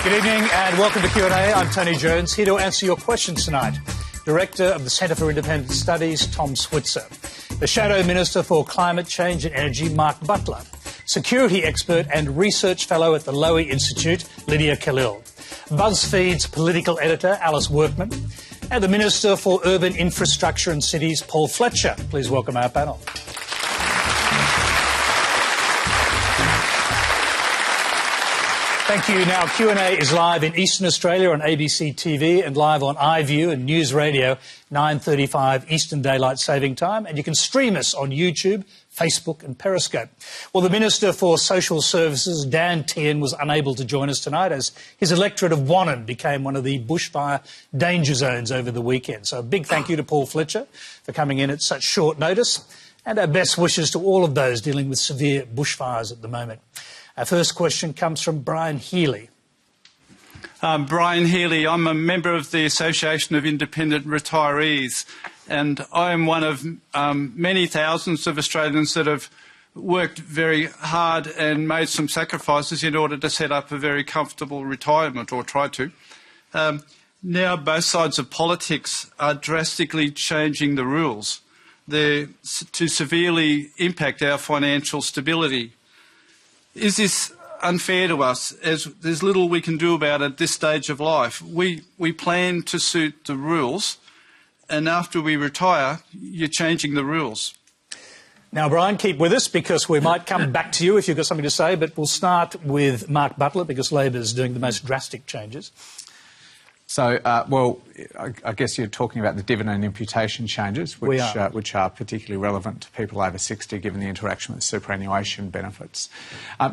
Good evening and welcome to Q&A. I'm Tony Jones, here to answer your questions tonight. Director of the Centre for Independent Studies, Tom Switzer. The Shadow Minister for Climate Change and Energy, Mark Butler. Security expert and research fellow at the Lowy Institute, Lydia Khalil. Buzzfeed's political editor, Alice Workman. And the Minister for Urban Infrastructure and Cities, Paul Fletcher. Please welcome our panel. Thank you. Now, Q&A is live in Eastern Australia on ABC TV and live on iView and News Radio, 9:35 Eastern Daylight Saving Time. And you can stream us on YouTube, Facebook and Periscope. Well, the Minister for Social Services, Dan Tehan, was unable to join us tonight as his electorate of Wannon became one of the bushfire danger zones over the weekend. So a big thank you to Paul Fletcher for coming in at such short notice, and our best wishes to all of those dealing with severe bushfires at the moment. Our first question comes from Brian Healy. Brian Healy, I'm a member of the Association of Independent Retirees, and I am one of many thousands of Australians that have worked very hard and made some sacrifices in order to set up a very comfortable retirement, or try to. Now both sides of politics are drastically changing the rules to severely impact our financial stability. Is this unfair to us, as there's little we can do about it at this stage of life? We plan to suit the rules, and after we retire, you're changing the rules. Now, Brian, keep with us because we might come back to you if you've got something to say, but we'll start with Mark Butler because Labor's doing the most drastic changes. So, well, I guess you're talking about the dividend imputation changes, which are particularly relevant to people over 60, given the interaction with superannuation benefits.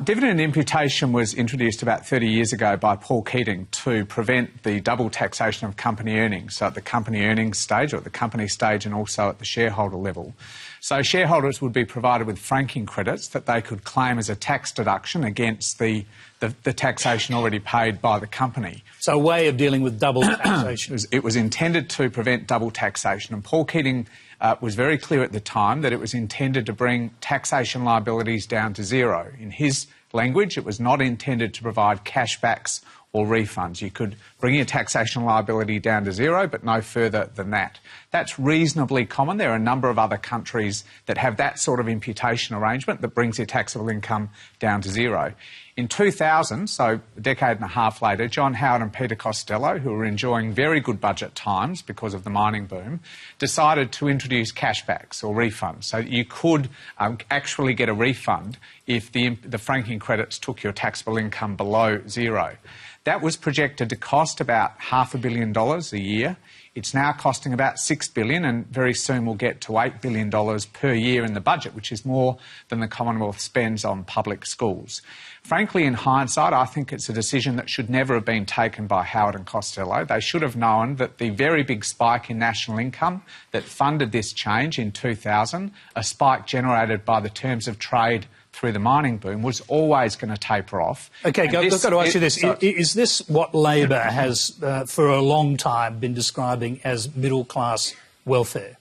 Dividend imputation was introduced about 30 years ago by Paul Keating to prevent the double taxation of company earnings, so at the company earnings stage or at the company stage and also at the shareholder level. So shareholders would be provided with franking credits that they could claim as a tax deduction against the taxation already paid by the company. So a way of dealing with double taxation. It was intended to prevent double taxation, and Paul Keating was very clear at the time that it was intended to bring taxation liabilities down to zero. In his language, it was not intended to provide cashbacks or refunds. You could bring your taxation liability down to zero, but no further than that. That's reasonably common. There are a number of other countries that have that sort of imputation arrangement that brings your taxable income down to zero. In 2000, so a decade and a half later, John Howard and Peter Costello, who were enjoying very good budget times because of the mining boom, decided to introduce cashbacks or refunds. So you could actually get a refund if the franking credits took your taxable income below zero. That was projected to cost about $500 million a year. It's now costing about $6 billion, and very soon we'll get to $8 billion per year in the budget, which is more than the Commonwealth spends on public schools. Frankly, in hindsight, I think it's a decision that should never have been taken by Howard and Costello. They should have known that the very big spike in national income that funded this change in 2000, a spike generated by the terms of trade through the mining boom, was always going to taper off. OK, I've got to ask you this. Is this what Labor has, for a long time, been describing as middle-class welfare?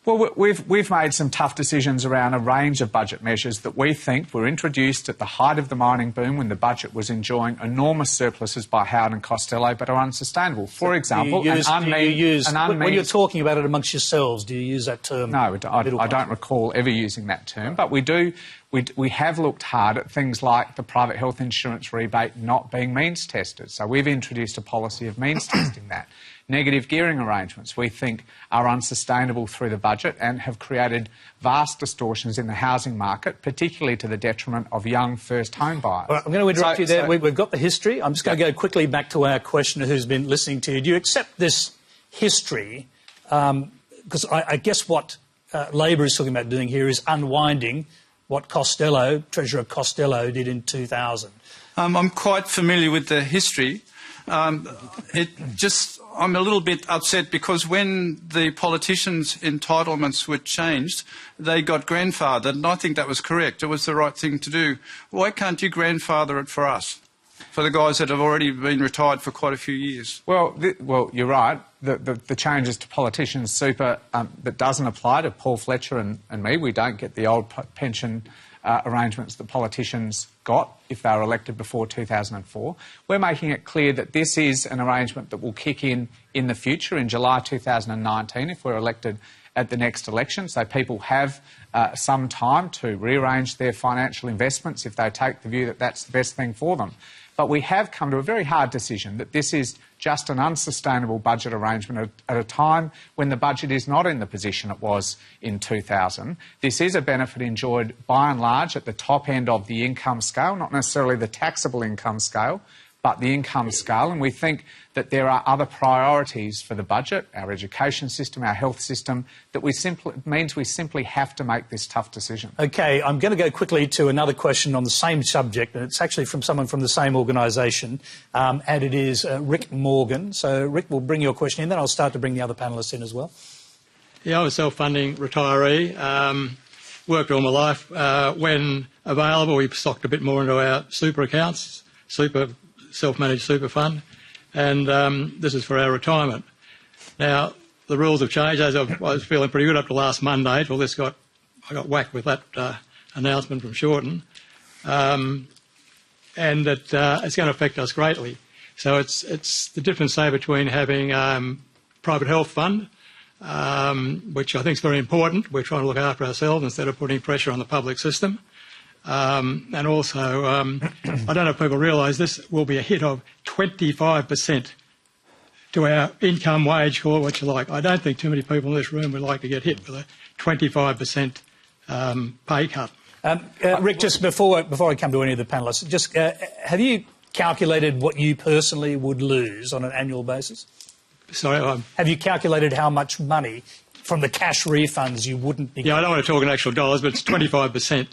Well, we've made some tough decisions around a range of budget measures that we think were introduced at the height of the mining boom when the budget was enjoying enormous surpluses by Howard and Costello, but are unsustainable. For example, when you're talking about it amongst yourselves, do you use that term? No, I don't recall ever using that term, but we do. We have looked hard at things like the private health insurance rebate not being means tested. So we've introduced a policy of means testing that. Negative gearing arrangements we think are unsustainable through the budget and have created vast distortions in the housing market, particularly to the detriment of young first home buyers. All right, I'm going to interrupt you there. We've got the history. I'm just going to go quickly back to our questioner who's been listening to you. Do you accept this history? Because I guess what Labor is talking about doing here is unwinding what Treasurer Costello did in 2000. I'm quite familiar with the history. I'm a little bit upset because when the politicians' entitlements were changed, they got grandfathered, and I think that was correct. It was the right thing to do. Why can't you grandfather it for us, for the guys that have already been retired for quite a few years? Well, you're right. The changes to politicians' super that doesn't apply to Paul Fletcher and me. We don't get the old pension arrangements that politicians got if they were elected before 2004. We're making it clear that this is an arrangement that will kick in the future, in July 2019, if we're elected at the next election. So people have some time to rearrange their financial investments if they take the view that that's the best thing for them. But we have come to a very hard decision that this is just an unsustainable budget arrangement at a time when the budget is not in the position it was in 2000. This is a benefit enjoyed by and large at the top end of the income scale, not necessarily the taxable income scale, but the income scale, and we think that there are other priorities for the budget, our education system, our health system, that means we simply have to make this tough decision. OK, I'm going to go quickly to another question on the same subject, and it's actually from someone from the same organisation, and it is Rick Morgan. So, Rick, we'll bring your question in, then I'll start to bring the other panellists in as well. Yeah, I'm a self-funding retiree. Worked all my life. When available, we stocked a bit more into our super accounts, self-managed super fund, and this is for our retirement. Now, the rules have changed. As I was feeling pretty good up to last Monday till I got whacked with that announcement from Shorten, and it's going to affect us greatly. So it's the difference, say, between having private health fund, which I think is very important. We're trying to look after ourselves instead of putting pressure on the public system. And also, I don't know if people realise this will be a hit of 25% to our income, wage, call it what you like. I don't think too many people in this room would like to get hit with a 25% pay cut. Rick, just before I come to any of the panellists, just have you calculated what you personally would lose on an annual basis? Sorry? Have you calculated how much money from the cash refunds you wouldn't be getting? Yeah, I don't want to talk in actual dollars, but it's 25%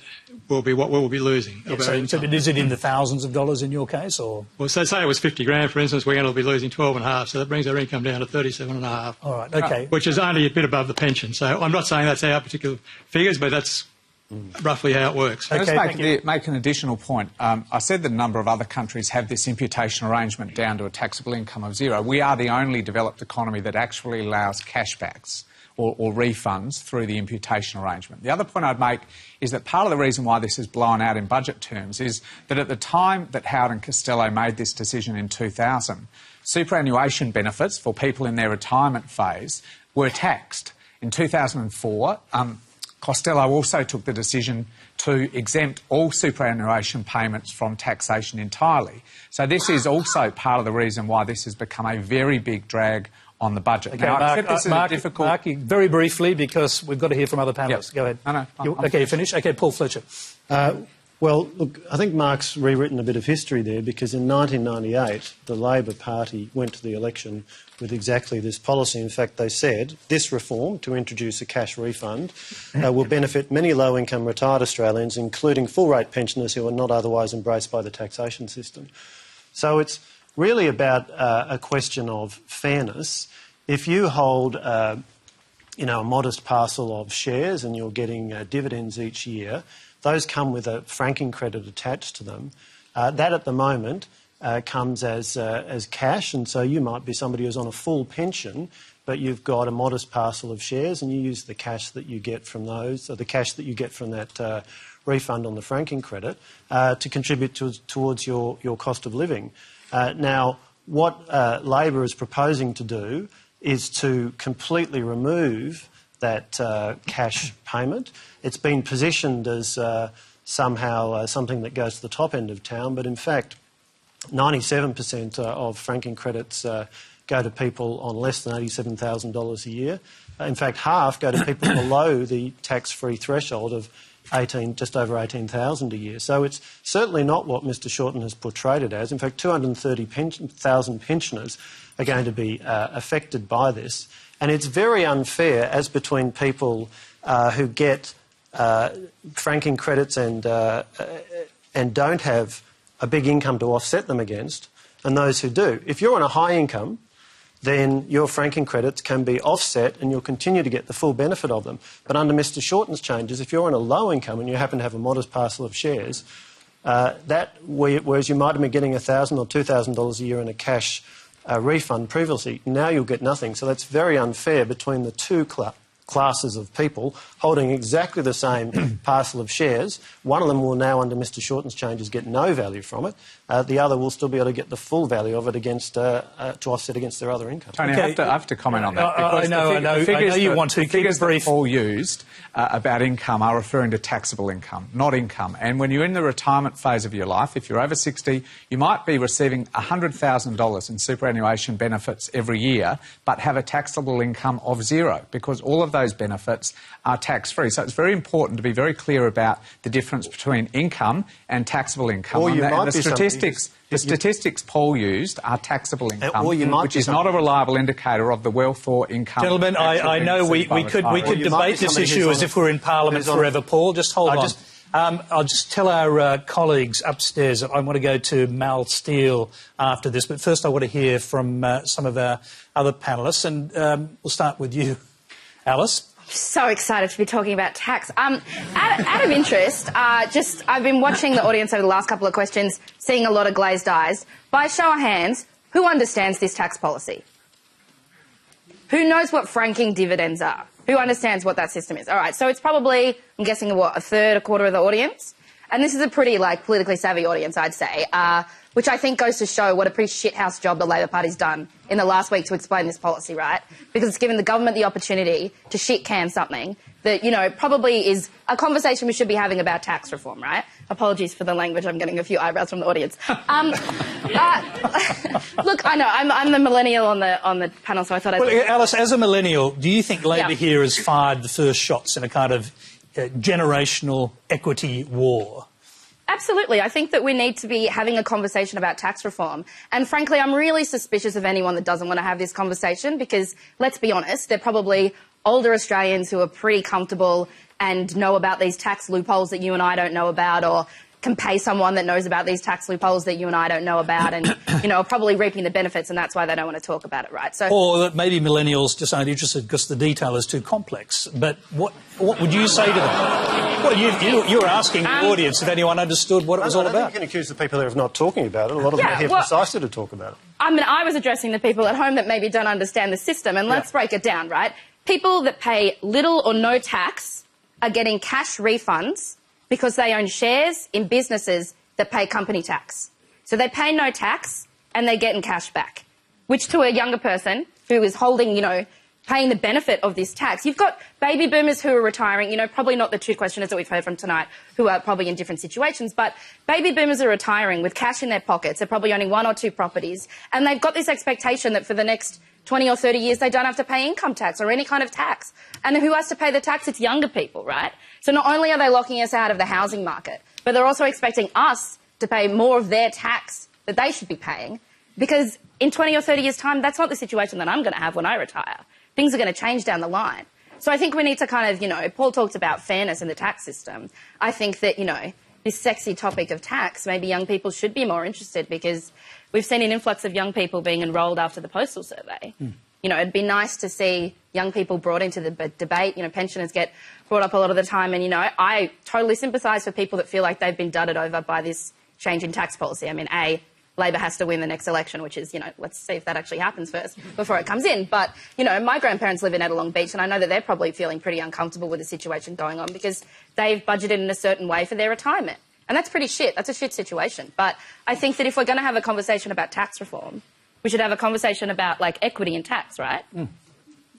will be what we'll be losing. Yeah, so is it in the thousands of dollars in your case, or? Well, so say it was 50 grand, for instance, we're going to be losing 12.5, so that brings our income down to 37.5. All right, OK. Which is only a bit above the pension. So I'm not saying that's our particular figures, but that's roughly how it works. Okay, let's make an additional point. I said that a number of other countries have this imputation arrangement down to a taxable income of zero. We are the only developed economy that actually allows cashbacks or refunds through the imputation arrangement. The other point I'd make is that part of the reason why this is blown out in budget terms is that at the time that Howard and Costello made this decision in 2000, superannuation benefits for people in their retirement phase were taxed. In 2004, Costello also took the decision to exempt all superannuation payments from taxation entirely. So this is also part of the reason why this has become a very big drag on the budget. Okay, now, Mark, very briefly, because we've got to hear from other panellists. Yep. Go ahead. No, OK, finish. OK, Paul Fletcher. Well, look, I think Mark's rewritten a bit of history there, because in 1998, the Labor Party went to the election with exactly this policy. In fact, they said this reform, to introduce a cash refund, will benefit many low-income retired Australians, including full-rate pensioners who are not otherwise embraced by the taxation system. So it's really about a question of fairness. If you hold a modest parcel of shares and you're getting dividends each year, those come with a franking credit attached to them. That at the moment comes as cash, and so you might be somebody who's on a full pension, but you've got a modest parcel of shares, and you use the cash that you get from those, or the cash that you get from that refund on the franking credit, to contribute towards your cost of living. Now, what Labor is proposing to do is to completely remove that cash payment. It's been positioned as somehow something that goes to the top end of town, but in fact 97% of franking credits go to people on less than $87,000 a year. In fact, half go to people below the tax-free threshold of just over $18,000 a year. So it's certainly not what Mr Shorten has portrayed it as. In fact, 230,000 pensioners are going to be affected by this. And it's very unfair as between people who get franking credits and don't have a big income to offset them against, and those who do. If you're on a high income, then your franking credits can be offset and you'll continue to get the full benefit of them. But under Mr Shorten's changes, if you're on a low income and you happen to have a modest parcel of shares, whereas you might have been getting $1,000 or $2,000 a year in a cash refund previously, now you'll get nothing. So that's very unfair between the two classes of people holding exactly the same parcel of shares. One of them will now, under Mr Shorten's changes, get no value from it. The other will still be able to get the full value of it against to offset against their other income. Tony, Okay. I have to comment on that. I know you want to. The figures keep it brief. that Paul used about income are referring to taxable income, not income. And when you're in the retirement phase of your life, if you're over 60, you might be receiving $100,000 in superannuation benefits every year, but have a taxable income of zero, because all of those benefits are tax-free. So it's very important to be very clear about the difference between income and taxable income. Or you might be the statistics Paul used are taxable income, or you might which be is not a reliable indicator of the wealth or income. Gentlemen, I know we could debate this issue as if we're in Parliament forever, Paul. Just hold on. I'll just tell our colleagues upstairs that I want to go to Mal Steele after this, but first I want to hear from some of our other panellists, and we'll start with you, Alice. So excited to be talking about tax. Out of interest, I've been watching the audience over the last couple of questions, seeing a lot of glazed eyes. By show of hands, who understands this tax policy? Who knows what franking dividends are? Who understands what that system is? All right, so it's probably, I'm guessing, a third, a quarter of the audience? And this is a pretty, politically savvy audience, I'd say, which I think goes to show what a pretty shithouse job the Labor Party's done in the last week to explain this policy, right? Because it's given the government the opportunity to shit-can something that, probably is a conversation we should be having about tax reform, right? Apologies for the language. I'm getting a few eyebrows from the audience. Look, I know, I'm the millennial on the panel, so I thought I'd... Well, Alice, as a millennial, do you think Labor here has fired the first shots in a kind of generational equity war? Absolutely. I think that we need to be having a conversation about tax reform. And frankly, I'm really suspicious of anyone that doesn't want to have this conversation because, let's be honest, they're probably older Australians who are pretty comfortable and know about these tax loopholes that you and I don't know about, or can pay someone that knows about these tax loopholes that you and I don't know about, and, are probably reaping the benefits, and that's why they don't want to talk about it, right? So, or that maybe millennials just aren't interested because the detail is too complex. But what would you say to them? Well, you were asking the audience if anyone understood what it was all about. You can accuse the people there of not talking about it. A lot of them are here precisely to talk about it. I was addressing the people at home that maybe don't understand the system, and let's break it down, right? People that pay little or no tax are getting cash refunds because they own shares in businesses that pay company tax. So they pay no tax and they're getting cash back, which to a younger person who is holding, paying the benefit of this tax. You've got baby boomers who are retiring, probably not the two questioners that we've heard from tonight who are probably in different situations, but baby boomers are retiring with cash in their pockets. They're probably owning one or two properties, and they've got this expectation that for the next 20 or 30 years they don't have to pay income tax or any kind of tax. And who has to pay the tax? It's younger people, right? So not only are they locking us out of the housing market, but they're also expecting us to pay more of their tax that they should be paying, because in 20 or 30 years' time, that's not the situation that I'm going to have when I retire. Things are going to change down the line. So I think we need to kind of, Paul talked about fairness in the tax system. I think that, this sexy topic of tax, maybe young people should be more interested, because we've seen an influx of young people being enrolled after the postal survey. It'd be nice to see young people brought into the debate. Pensioners get brought up a lot of the time, and, I totally sympathise for people that feel like they've been dudded over by this change in tax policy. I mean, Labor has to win the next election, which is, let's see if that actually happens first before it comes in. But, my grandparents live in Long Beach, and I know that they're probably feeling pretty uncomfortable with the situation going on because they've budgeted in a certain way for their retirement. And that's pretty shit. That's a shit situation. But I think that if we're going to have a conversation about tax reform, we should have a conversation about, equity in tax, right? And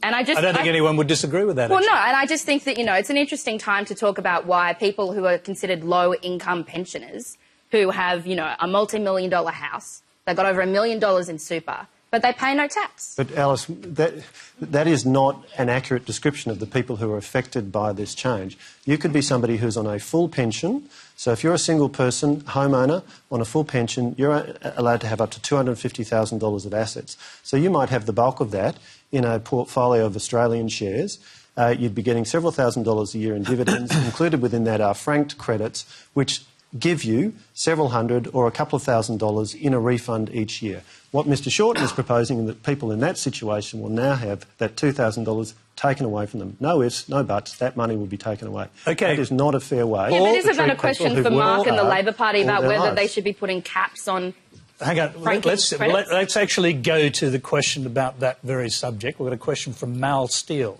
I don't think anyone would disagree with that. Well, no, and I just think that, it's an interesting time to talk about why people who are considered low-income pensioners who have, a multi-million-dollar house, they've got over $1 million in super, but they pay no tax. But, Alice, that is not an accurate description of the people who are affected by this change. You could be somebody who's on a full pension. So if you're a single person, homeowner, on a full pension, you're allowed to have up to $250,000 of assets. So you might have the bulk of that in a portfolio of Australian shares. You'd be getting several $1,000s a year in dividends. Included within that are franked credits, which give you several hundred or a couple of $1,000s in a refund each year. What Mr Shorten is proposing is that people in that situation will now have that $2,000 taken away from them. No ifs, no buts, that money will be taken away. Okay. That is not a fair way. Yeah, but isn't that a question for Mark and the Labor Party about whether they should be putting caps on... Hang on, let's actually go to the question about that very subject. We've got a question from Mal Steele.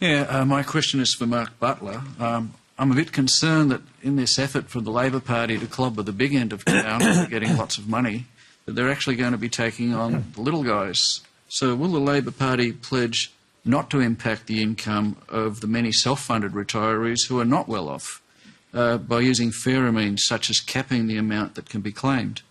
Yeah, my question is for Mark Butler. I'm a bit concerned that in this effort for the Labor Party to clobber the big end of town, they're getting lots of money, that they're actually going to be taking on the little guys. So will the Labor Party pledge not to impact the income of the many self-funded retirees who are not well off by using fairer means such as capping the amount that can be claimed?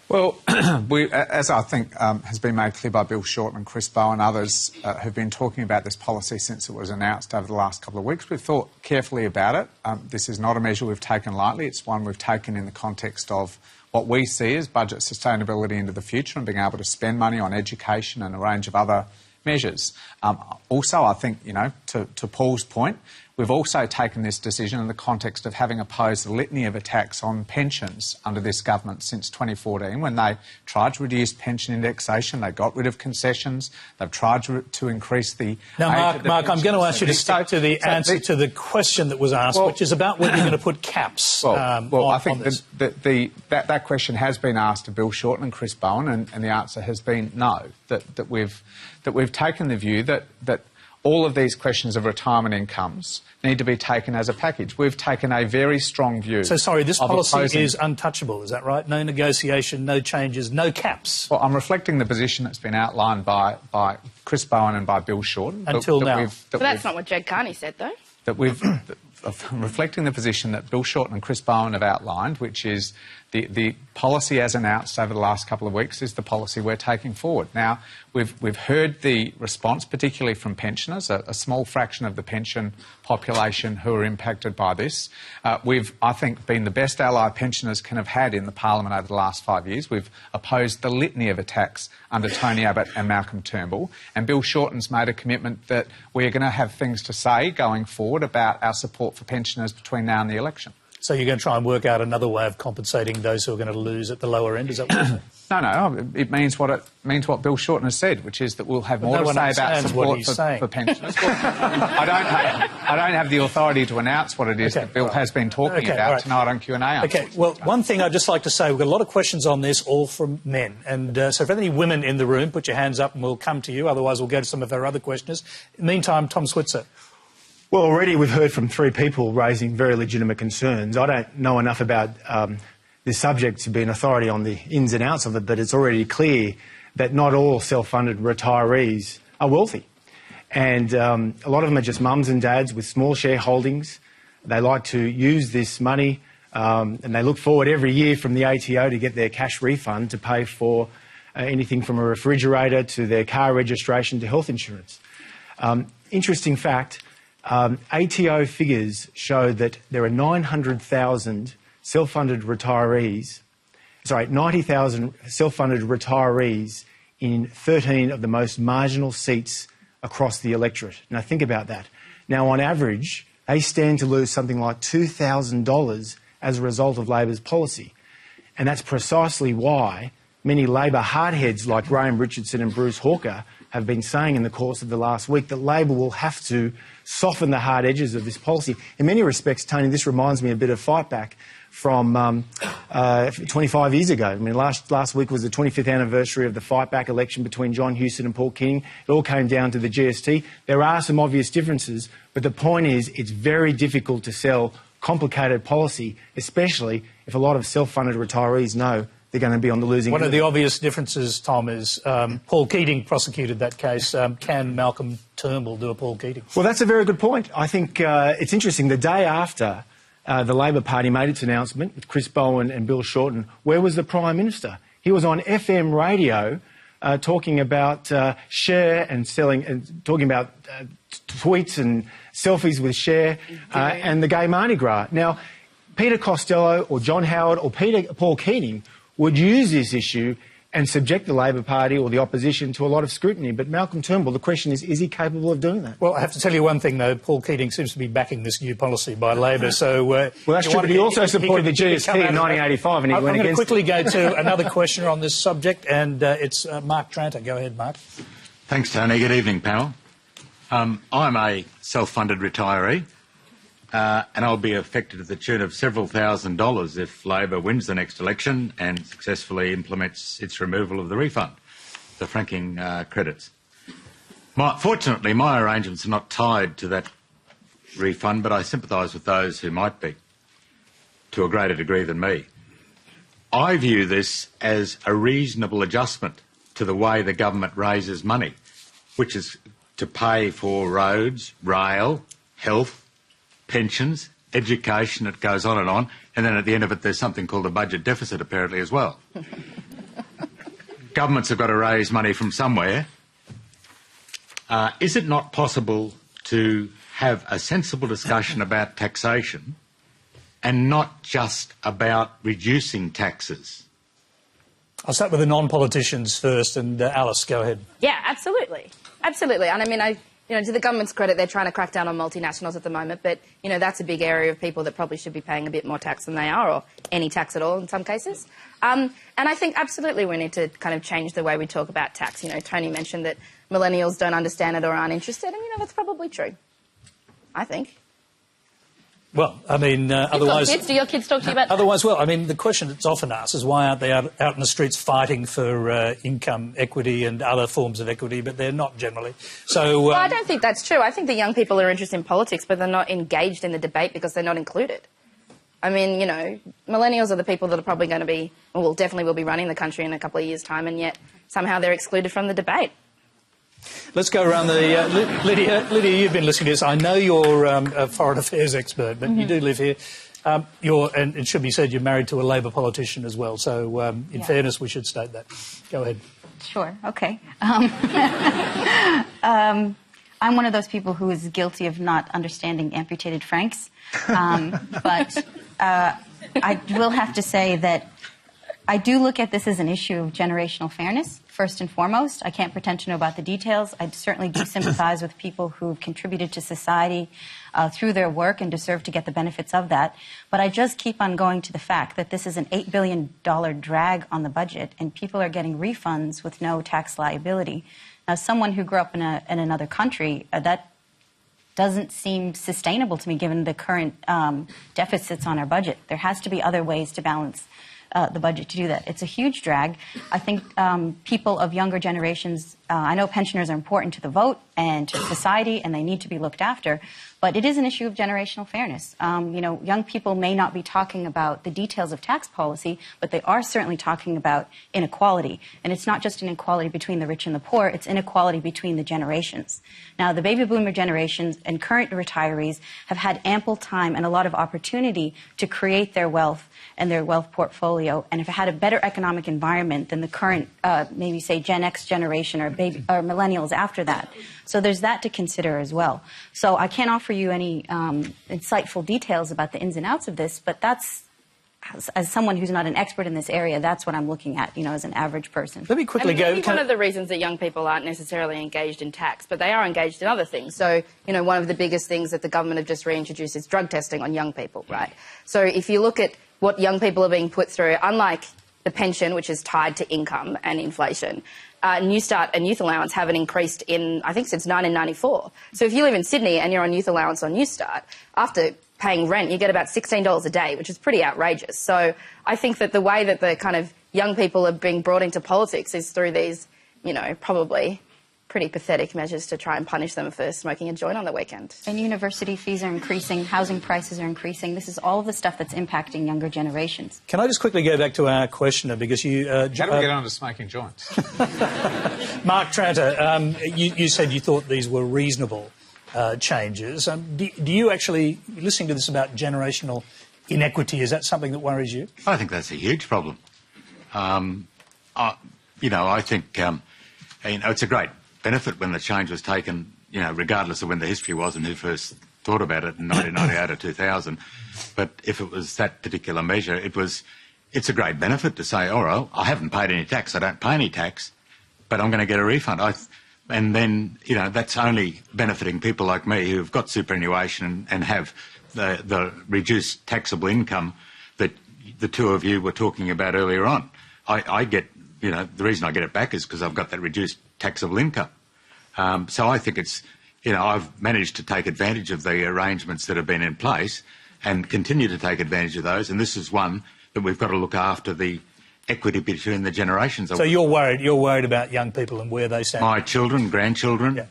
Well, as I think has been made clear by Bill Shorten and Chris Bowen and others who've been talking about this policy since it was announced over the last couple of weeks, we've thought carefully about it. This is not a measure we've taken lightly. It's one we've taken in the context of what we see as budget sustainability into the future and being able to spend money on education and a range of other measures. Also, I think, you know, to Paul's point, we've also taken this decision in the context of having opposed the litany of attacks on pensions under this government since 2014 when they tried to reduce pension indexation, they got rid of concessions, they've tried to increase the... Now, Mark, I'm going to ask you to stick to the answer to the question that was asked, which is about whether you're going to put caps I think that question has been asked to Bill Shorten and Chris Bowen, and the answer has been no, that we've taken the view that all of these questions of retirement incomes need to be taken as a package. We've taken a very strong view. So, sorry, this policy is untouchable, is that right? No negotiation, no changes, no caps? Well, I'm reflecting the position that's been outlined by Chris Bowen and by Bill Shorten. Until now. But that's not what Jed Carney said, though. Reflecting the position that Bill Shorten and Chris Bowen have outlined, which is the policy as announced over the last couple of weeks is the policy we're taking forward. Now, we've heard the response, particularly from pensioners, a small fraction of the pension population who are impacted by this. We've, I think, been the best ally pensioners can have had in the parliament over the last 5 years. We've opposed the litany of attacks under Tony Abbott and Malcolm Turnbull. And Bill Shorten's made a commitment that we're going to have things to say going forward about our support for pensioners between now and the election. So you're going to try and work out another way of compensating those who are going to lose at the lower end? Is that what you're saying? No. It means what Bill Shorten has said, which is that we'll have more to say about support for pensioners. I don't have the authority to announce what it is that Bill has been talking about tonight on Q&A. Okay, well, one thing I'd just like to say, we've got a lot of questions on this, all from men. And so if there are any women in the room, put your hands up and we'll come to you. Otherwise, we'll go to some of our other questioners. In the meantime, Tom Switzer. Well, already we've heard from 3 people raising very legitimate concerns. I don't know enough about this subject to be an authority on the ins and outs of it, but it's already clear that not all self-funded retirees are wealthy. And a lot of them are just mums and dads with small shareholdings. They like to use this money and they look forward every year from the ATO to get their cash refund to pay for anything from a refrigerator to their car registration to health insurance. Interesting fact, ATO figures show that there are 900,000 self-funded retirees, 90,000 self-funded retirees in 13 of the most marginal seats across the electorate. Now think about that. Now on average, they stand to lose something like $2,000 as a result of Labor's policy. And that's precisely why many Labor hardheads like Graham Richardson and Bruce Hawker have been saying in the course of the last week that Labor will have to soften the hard edges of this policy. In many respects, Tony, this reminds me a bit of Fightback from 25 years ago. I mean, last week was the 25th anniversary of the Fightback election between John Hewson and Paul Keating. It all came down to the GST. There are some obvious differences, but the point is it's very difficult to sell complicated policy, especially if a lot of self-funded retirees know they're going to be on the losing end. One of the obvious differences, Tom, is Paul Keating prosecuted that case. Can Malcolm Turnbull do a Paul Keating? Well, that's a very good point. I think it's interesting. The day after the Labor Party made its announcement with Chris Bowen and Bill Shorten, where was the Prime Minister? He was on FM radio talking about share and selling, and talking about tweets and selfies with share and the gay Mardi Gras. Now, Peter Costello or John Howard or Paul Keating would use this issue and subject the Labor Party or the opposition to a lot of scrutiny. But Malcolm Turnbull, the question is he capable of doing that? Well, I have to tell you one thing, though. Paul Keating seems to be backing this new policy by Labor. So, well, that's true, but he also supported the GST in 1985 and he went against it. I'm going to quickly go to another questioner on this subject, and it's Mark Tranter. Go ahead, Mark. Thanks, Tony. Good evening, panel. I'm a self-funded retiree. And I'll be affected to the tune of several $1,000s if Labor wins the next election and successfully implements its removal of the refund, the franking credits. Fortunately, my arrangements are not tied to that refund, but I sympathise with those who might be, to a greater degree than me. I view this as a reasonable adjustment to the way the government raises money, which is to pay for roads, rail, health, pensions, education, it goes on, and then at the end of it there's something called a budget deficit apparently as well. Governments have got to raise money from somewhere. Is it not possible to have a sensible discussion about taxation and not just about reducing taxes? I'll start with the non-politicians first, and Alice, go ahead. Yeah, absolutely. Absolutely. And I mean, to the government's credit, they're trying to crack down on multinationals at the moment, but, that's a big area of people that probably should be paying a bit more tax than they are, or any tax at all in some cases. And I think absolutely we need to kind of change the way we talk about tax. Tony mentioned that millennials don't understand it or aren't interested, and, that's probably true, I think. Well, I mean, otherwise... Kids? Do your kids talk to you about Otherwise, well, I mean, the question that's often asked is why aren't they out in the streets fighting for income equity and other forms of equity, but they're not generally. So... Well, I don't think that's true. I think the young people are interested in politics, but they're not engaged in the debate because they're not included. I mean, millennials are the people that are probably going to be, well, definitely will be running the country in a couple of years' time, and yet somehow they're excluded from the debate. Let's go around the... Lydia, you've been listening to this. I know you're a foreign affairs expert, but you do live here. And it should be said, you're married to a Labor politician as well. So, in fairness, we should state that. Go ahead. Sure, OK. I'm one of those people who is guilty of not understanding amputated francs. But I will have to say that I do look at this as an issue of generational fairness, first and foremost. I can't pretend to know about the details. I certainly do sympathize with people who've contributed to society through their work and deserve to get the benefits of that. But I just keep on going to the fact that this is an $8 billion drag on the budget, and people are getting refunds with no tax liability. Now, someone who grew up in another country, that doesn't seem sustainable to me given the current deficits on our budget. There has to be other ways to balance the budget to do that. It's a huge drag. I think people of younger generations, I know pensioners are important to the vote and to society, and they need to be looked after, but it is an issue of generational fairness. Young people may not be talking about the details of tax policy, but they are certainly talking about inequality. And it's not just inequality between the rich and the poor, it's inequality between the generations. Now, the baby boomer generations and current retirees have had ample time and a lot of opportunity to create their wealth and their wealth portfolio, and have had a better economic environment than the current, maybe say Gen X generation or millennials after that. So there's that to consider as well. So I can't offer you any insightful details about the ins and outs of this, but that's, as someone who's not an expert in this area, that's what I'm looking at, as an average person. Let me quickly go. Maybe one of the reasons that young people aren't necessarily engaged in tax, but they are engaged in other things. So, one of the biggest things that the government have just reintroduced is drug testing on young people, right? So if you look at what young people are being put through, unlike the pension, which is tied to income and inflation, New Start and youth allowance haven't increased in, I think, since 1994. So if you live in Sydney and you're on youth allowance or New Start, after paying rent, you get about $16 a day, which is pretty outrageous. So I think that the way that the kind of young people are being brought into politics is through these, probably pretty pathetic measures to try and punish them for smoking a joint on the weekend. And university fees are increasing, housing prices are increasing. This is all of the stuff that's impacting younger generations. Can I just quickly go back to our questioner, because you... How do we get on to smoking joints? Mark Tranter, you said you thought these were reasonable changes. Do you actually, listening to this about generational inequity, is that something that worries you? I think that's a huge problem. I think, it's a great benefit when the change was taken, regardless of when the history was and who first thought about it in 1998 or 2000. But if it was that particular measure, it's a great benefit to say, all right, I haven't paid any tax, I don't pay any tax, but I'm going to get a refund. And then, that's only benefiting people like me who've got superannuation and have the reduced taxable income that the two of you were talking about earlier on. I get, the reason I get it back is because I've got that reduced taxable income. So I think it's, I've managed to take advantage of the arrangements that have been in place and continue to take advantage of those. And this is one that we've got to look after the equity between the generations. So you're worried about young people and where they stand? My children, grandchildren. Yeah.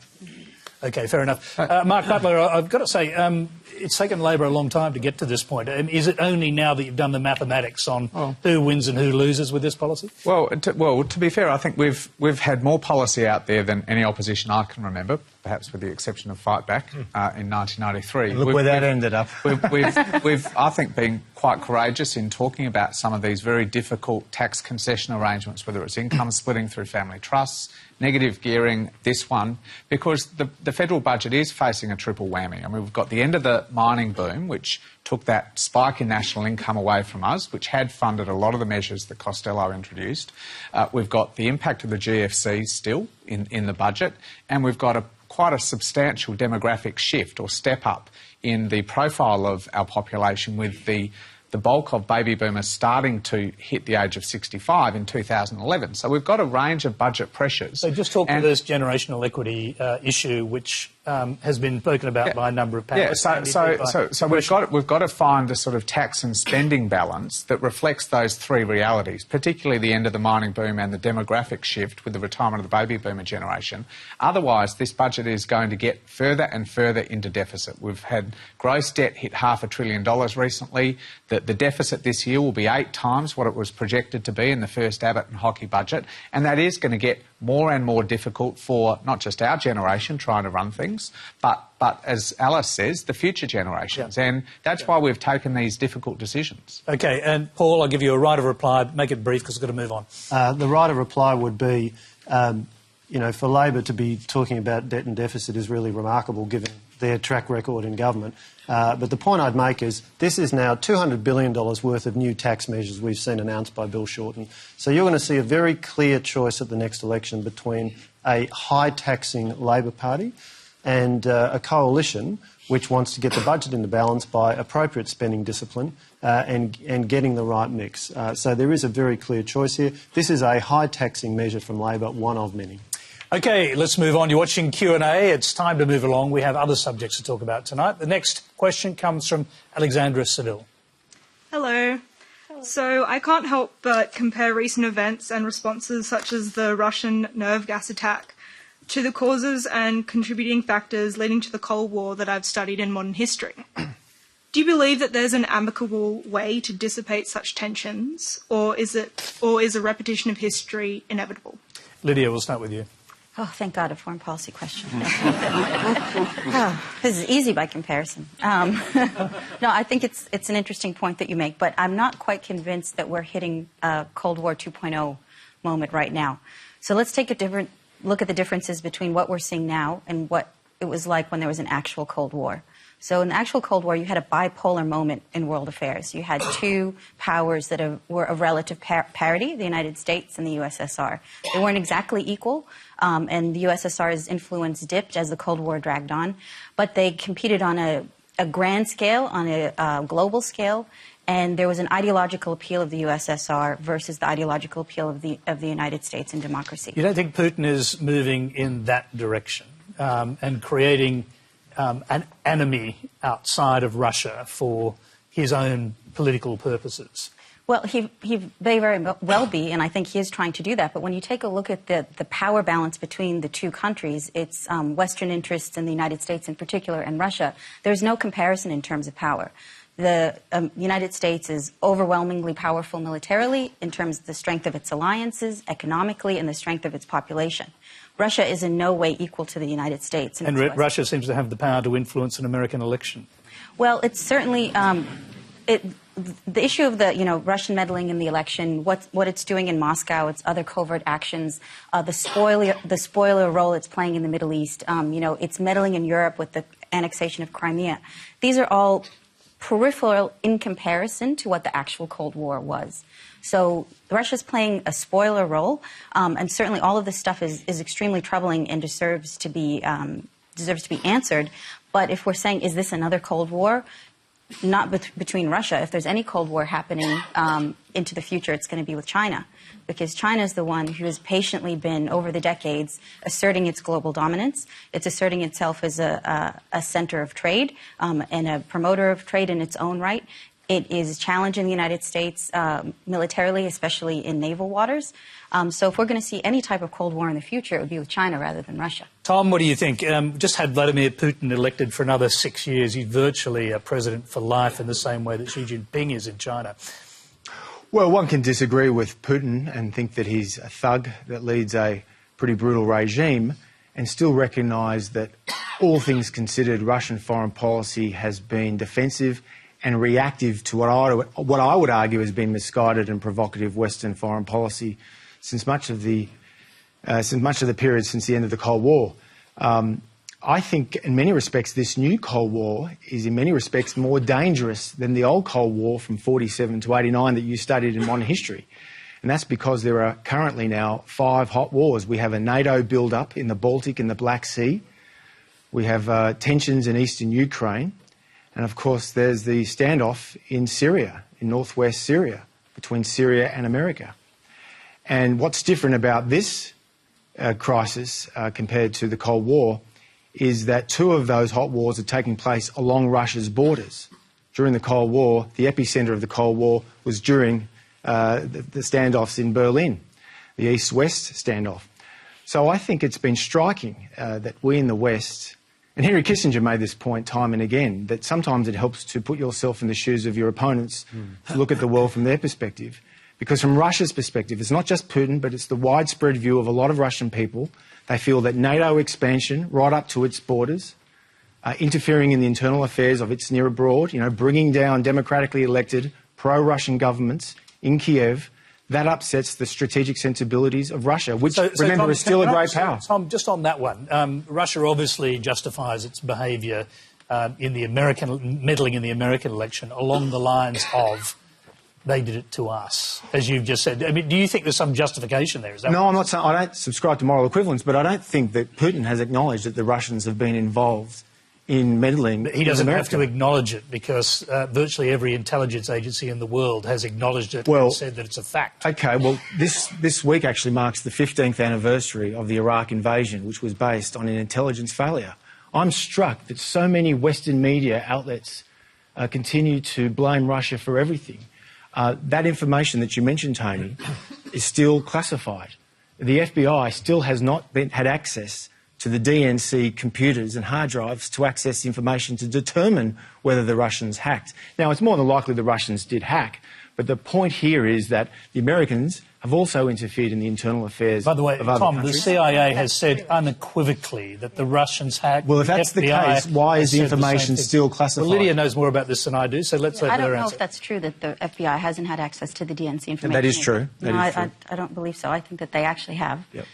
OK, fair enough. Mark Butler, I've got to say, it's taken Labor a long time to get to this point. Is it only now that you've done the mathematics on who wins and who loses with this policy? Well, to be fair, I think we've had more policy out there than any opposition I can remember, perhaps with the exception of Fight Back in 1993. Look where that ended up. We've, I think, been quite courageous in talking about some of these very difficult tax concession arrangements, whether it's income splitting through family trusts, negative gearing, this one, because the federal budget is facing a triple whammy. I mean, we've got the end of the mining boom, which took that spike in national income away from us, which had funded a lot of the measures that Costello introduced. We've got the impact of the GFC still in the budget, and we've got quite a substantial demographic shift or step up in the profile of our population, with the bulk of baby boomers starting to hit the age of 65 in 2011. So we've got a range of budget pressures. So just talk to this generational equity issue, which has been spoken about by a number of panellists. Yeah, so we've got to find a sort of tax and spending balance that reflects those three realities, particularly the end of the mining boom and the demographic shift with the retirement of the baby boomer generation. Otherwise, this budget is going to get further and further into deficit. We've had gross debt hit $500 billion recently. The deficit this year will be 8 times what it was projected to be in the first Abbott and Hockey budget, and that is going to get more and more difficult for not just our generation trying to run things, but as Alice says, the future generations. Yeah. And that's why we've taken these difficult decisions. OK, and Paul, I'll give you a right of reply. Make it brief because we've got to move on. The right of reply would be, you know, for Labor to be talking about debt and deficit is really remarkable given their track record in government. But the point I'd make is this is now $200 billion worth of new tax measures we've seen announced by Bill Shorten. So you're going to see a very clear choice at the next election between a high-taxing Labor Party and a coalition which wants to get the budget into balance by appropriate spending discipline and getting the right mix. So there is a very clear choice here. This is a high-taxing measure from Labor, one of many. OK, let's move on. You're watching Q&A. It's time to move along. We have other subjects to talk about tonight. The next question comes from Alexandra Seville. Hello. So I can't help but compare recent events and responses such as the Russian nerve gas attack to the causes and contributing factors leading to the Cold War that I've studied in modern history. Do you believe that there's an amicable way to dissipate such tensions, or is a repetition of history inevitable? Lydia, we'll start with you. Oh, thank God, a foreign policy question. This is easy by comparison. No, I think it's an interesting point that you make, but I'm not quite convinced that we're hitting a Cold War 2.0 moment right now. So let's take a look at the differences between what we're seeing now and what it was like when there was an actual Cold War. So in the actual Cold War, you had a bipolar moment in world affairs. You had two powers that were of relative parity, the United States and the USSR. They weren't exactly equal, and the USSR's influence dipped as the Cold War dragged on. But they competed on a grand scale, on a global scale, and there was an ideological appeal of the USSR versus the ideological appeal of the United States and democracy. You don't think Putin is moving in that direction and creating an enemy outside of Russia for his own political purposes? Well, he may very well be, and I think he is trying to do that. But when you take a look at the power balance between the two countries, it's Western interests in the United States in particular and Russia. There's no comparison in terms of power. The United States is overwhelmingly powerful militarily in terms of the strength of its alliances, economically, and the strength of its population. Russia is in no way equal to the United States. And Russia seems to have the power to influence an American election. Well, it's certainly the issue of the Russian meddling in the election, what it's doing in Moscow, its other covert actions, the spoiler role it's playing in the Middle East, it's meddling in Europe with the annexation of Crimea. These are all peripheral in comparison to what the actual Cold War was. So Russia's playing a spoiler role, and certainly all of this stuff is extremely troubling and deserves to be answered. But if we're saying, is this another Cold War? Not between Russia. If there's any Cold War happening into the future, it's going to be with China, because China is the one who has patiently been, over the decades, asserting its global dominance. It's asserting itself as a center of trade and a promoter of trade in its own right. It is challenging the United States militarily, especially in naval waters. So if we're going to see any type of Cold War in the future, it would be with China rather than Russia. Tom, what do you think? Just had Vladimir Putin elected for another 6 years. He's virtually a president for life in the same way that Xi Jinping is in China. Well, one can disagree with Putin and think that he's a thug that leads a pretty brutal regime and still recognise that, all things considered, Russian foreign policy has been defensive and reactive to what I would argue has been misguided and provocative Western foreign policy since much of the period since the end of the Cold War. I think, in many respects, this new Cold War is, in many respects, more dangerous than the old Cold War from 47 to 89 that you studied in modern history. And that's because there are currently now 5 hot wars. We have a NATO build-up in the Baltic and the Black Sea. We have tensions in eastern Ukraine. And, of course, there's the standoff in Syria, in northwest Syria, between Syria and America. And what's different about this crisis compared to the Cold War is that 2 of those hot wars are taking place along Russia's borders. During the Cold War, the epicentre of the Cold War was during the standoffs in Berlin, the East-West standoff. So I think it's been striking that we in the West, and Henry Kissinger made this point time and again, that sometimes it helps to put yourself in the shoes of your opponents to look at the world from their perspective. Because from Russia's perspective, it's not just Putin, but it's the widespread view of a lot of Russian people. They feel that NATO expansion right up to its borders, interfering in the internal affairs of its near abroad, bringing down democratically elected pro-Russian governments in Kiev, that upsets the strategic sensibilities of Russia, which, remember, Tom, is still a great power. Tom, just on that one, Russia obviously justifies its behaviour in the meddling in the American election along the lines of they did it to us, as you've just said. I mean, do you think there's some justification there? Is that No, I'm not saying, I don't subscribe to moral equivalence, but I don't think that Putin has acknowledged that the Russians have been involved in meddling. He doesn't have to acknowledge it because virtually every intelligence agency in the world has acknowledged it and said that it's a fact. OK, well, this week actually marks the 15th anniversary of the Iraq invasion, which was based on an intelligence failure. I'm struck that so many Western media outlets continue to blame Russia for everything. That information that you mentioned, Tony, is still classified. The FBI still has not had access to the DNC computers and hard drives to access information to determine whether the Russians hacked. Now, it's more than likely the Russians did hack, but the point here is that the Americans have also interfered in the internal affairs of other countries. By the way, Tom, the CIA has said unequivocally that the Russians hacked. Well, if that's the case, why is the information still classified? Well, Lydia knows more about this than I do, so let's let her answer. I don't know if that's true, that the FBI hasn't had access to the DNC information. That is true. I don't believe so. I think that they actually have. Yep.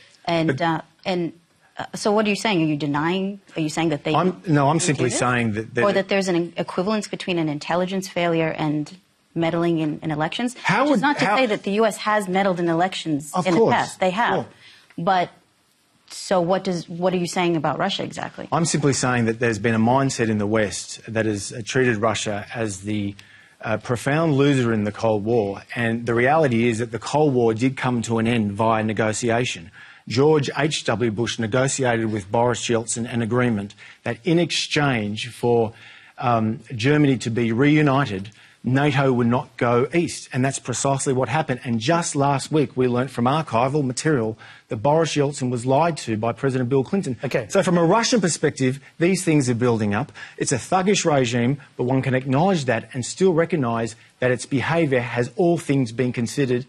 So what are you saying? Are you denying? Are you saying that they... No, I'm simply saying that... Or that there's an equivalence between an intelligence failure and meddling in elections? Which is not to say that the U.S. has meddled in elections in the past. They have. But so what are you saying about Russia exactly? I'm simply saying that there's been a mindset in the West that has treated Russia as the profound loser in the Cold War. And the reality is that the Cold War did come to an end via negotiation. George H.W. Bush negotiated with Boris Yeltsin an agreement that in exchange for Germany to be reunited, NATO would not go east. And that's precisely what happened. And just last week, we learnt from archival material that Boris Yeltsin was lied to by President Bill Clinton. Okay. So from a Russian perspective, these things are building up. It's a thuggish regime, but one can acknowledge that and still recognise that its behaviour has all things being considered,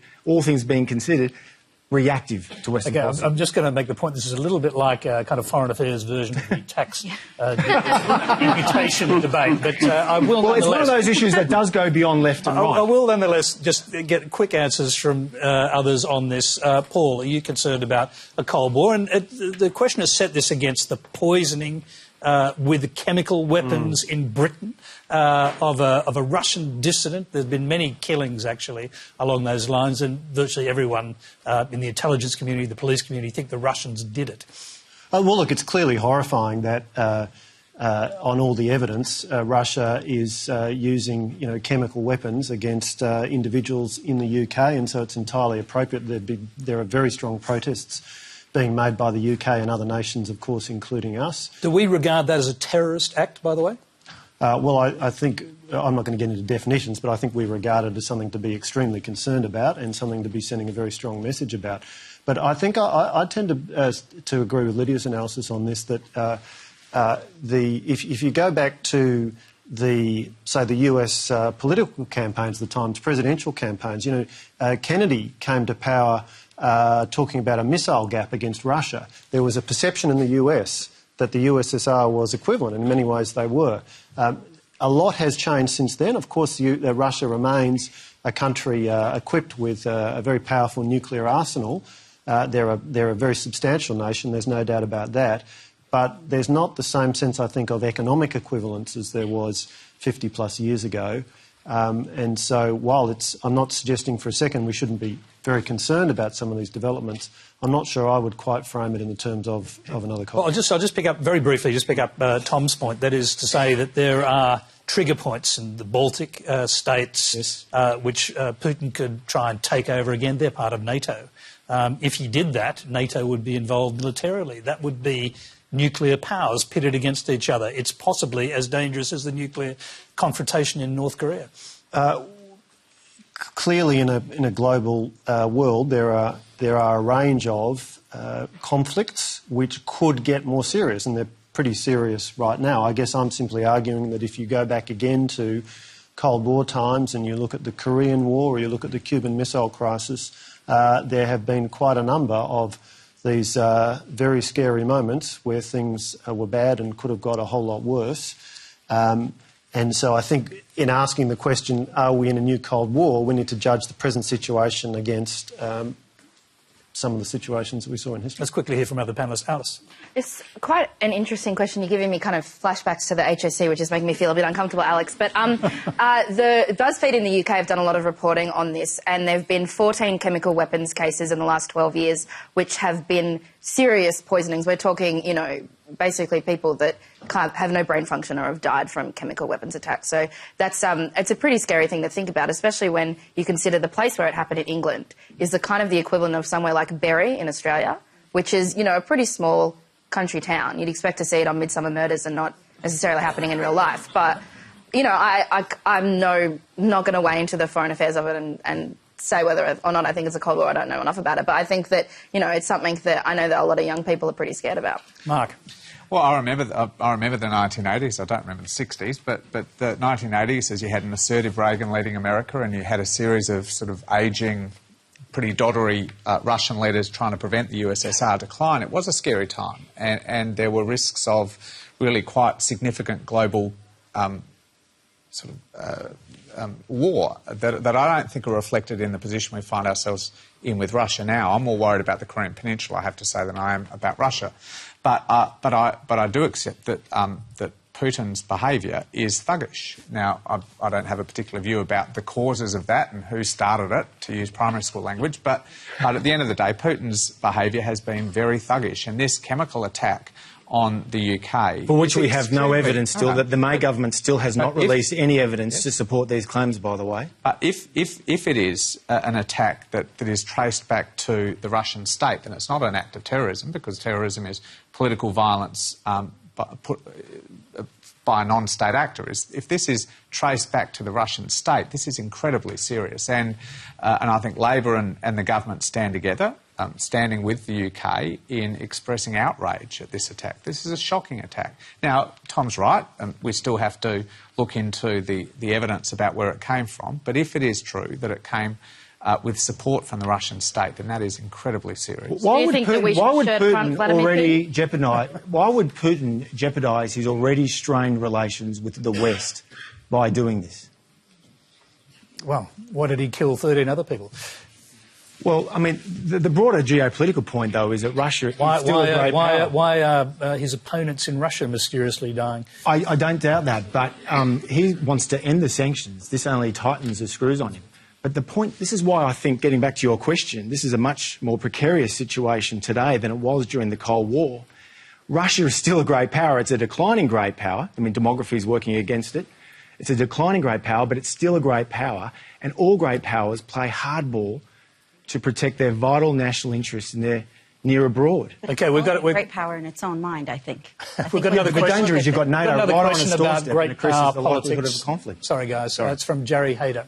reactive to Western policy. I'm just going to make the point this is a little bit like a kind of foreign affairs version of the tax imputation debate, but I will Well, it's one of those issues that does go beyond left and right. I will nonetheless just get quick answers from others on this. Paul, are you concerned about a Cold War? And the question is set this against the poisoning with chemical weapons in Britain of a Russian dissident. There's been many killings, actually, along those lines, and virtually everyone in the intelligence community, the police community, think the Russians did it. Well, look, it's clearly horrifying that on all the evidence, Russia is using chemical weapons against individuals in the UK, and so it's entirely appropriate. There are very strong protests being made by the UK and other nations, of course, including us. Do we regard that as a terrorist act, by the way? Well, I think, I'm not going to get into definitions, but I think we regard it as something to be extremely concerned about and something to be sending a very strong message about. But I think I tend to agree with Lydia's analysis on this, that if you go back to the US political campaigns at the times, presidential campaigns, Kennedy came to power talking about a missile gap against Russia. There was a perception in the US that the USSR was equivalent. In many ways they were. A lot has changed since then. Of course, Russia remains a country equipped with a very powerful nuclear arsenal. They're a very substantial nation, there's no doubt about that. But there's not the same sense, I think, of economic equivalence as there was 50 plus years ago. And so while I'm not suggesting for a second we shouldn't be very concerned about some of these developments, I'm not sure I would quite frame it in the terms of another conflict. Well, I'll just pick up very briefly, Tom's point. That is to say that there are trigger points in the Baltic states, yes, which Putin could try and take over again. They're part of NATO. If he did that, NATO would be involved militarily. That would be nuclear powers pitted against each other. It's possibly as dangerous as the nuclear confrontation in North Korea. Clearly, in a global world, there are a range of conflicts which could get more serious, and they're pretty serious right now. I guess I'm simply arguing that if you go back again to Cold War times and you look at the Korean War or you look at the Cuban Missile Crisis, there have been quite a number of these very scary moments where things were bad and could have got a whole lot worse. And so I think in asking the question, are we in a new Cold War, we need to judge the present situation against some of the situations that we saw in history. Let's quickly hear from other panellists. Alice. It's quite an interesting question. You're giving me kind of flashbacks to the HSC, which is making me feel a bit uncomfortable, Alex. But the Buzzfeed in the UK have done a lot of reporting on this, and there have been 14 chemical weapons cases in the last 12 years, which have been serious poisonings. We're talking, basically people that have no brain function or have died from chemical weapons attacks. So that's it's a pretty scary thing to think about, especially when you consider the place where it happened in England is the equivalent of somewhere like Bury in Australia, which is, a pretty small country town. You'd expect to see it on Midsummer Murders and not necessarily happening in real life. But, I'm not going to weigh into the foreign affairs of it and say whether or not I think it's a Cold War. I don't know enough about it. But I think that, it's something that I know that a lot of young people are pretty scared about. Mark. Well, I remember the 1980s. I don't remember the 60s, but the 1980s, as you had an assertive Reagan leading America and you had a series of sort of ageing, pretty doddery Russian leaders trying to prevent the USSR decline. It was a scary time, and there were risks of really quite significant global war that I don't think are reflected in the position we find ourselves in with Russia now. I'm more worried about the Korean Peninsula, I have to say, than I am about Russia. But I do accept that that Putin's behaviour is thuggish. Now, I don't have a particular view about the causes of that and who started it, to use primary school language, but at the end of the day, Putin's behaviour has been very thuggish, and this chemical attack on the UK... For which we have no evidence still, that the May government still has not released any evidence to support these claims, by the way. But if it is an attack that is traced back to the Russian state, then it's not an act of terrorism, because terrorism is political violence by a non-state actor. If this is traced back to the Russian state, this is incredibly serious. And I think Labor and the government stand together, standing with the UK in expressing outrage at this attack. This is a shocking attack. Now, Tom's right, we still have to look into the evidence about where it came from, but if it is true that it came with support from the Russian state, then that is incredibly serious. Why would Putin jeopardise his already strained relations with the West by doing this? Well, why did he kill 13 other people? Well, I mean, the broader geopolitical point, though, is that Russia is still a great power. Why are his opponents in Russia mysteriously dying? I don't doubt that, but he wants to end the sanctions. This only tightens the screws on him. But the point, this is why I think, getting back to your question, this is a much more precarious situation today than it was during the Cold War. Russia is still a great power. It's a declining great power. I mean, demography is working against it. It's a declining great power, but it's still a great power. And all great powers play hardball to protect their vital national interests in their near abroad. Okay, we've got great power in its own mind, I think. We've got another the question. danger is you've got NATO right on its doorstep and great increases power the likelihood politics. of a conflict. Sorry, guys. That's from Jerry Hayder.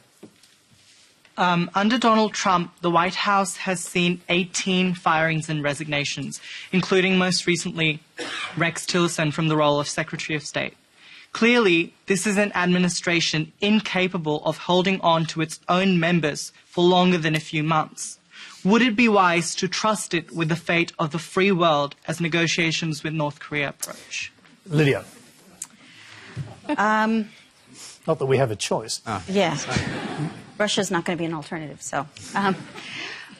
Under Donald Trump, the White House has seen 18 firings and resignations, including most recently Rex Tillerson from the role of Secretary of State. Clearly, this is an administration incapable of holding on to its own members for longer than a few months. Would it be wise to trust it with the fate of the free world as negotiations with North Korea approach? Lydia. Not that we have a choice. Yeah. Russia's not going to be an alternative, so.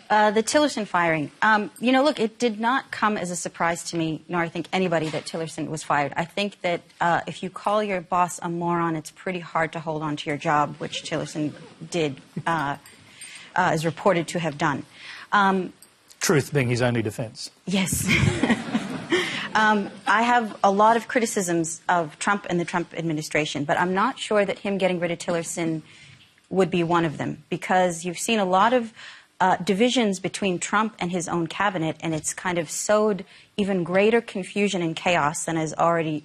The Tillerson firing. You know, look, it did not come as a surprise to me, nor I think anybody, that Tillerson was fired. I think that if you call your boss a moron, it's pretty hard to hold on to your job, which Tillerson did, is reported to have done. Truth being his only defence. Yes. I have a lot of criticisms of Trump and the Trump administration, but I'm not sure that him getting rid of Tillerson would be one of them, because you've seen a lot of divisions between Trump and his own cabinet, and it's kind of sowed even greater confusion and chaos than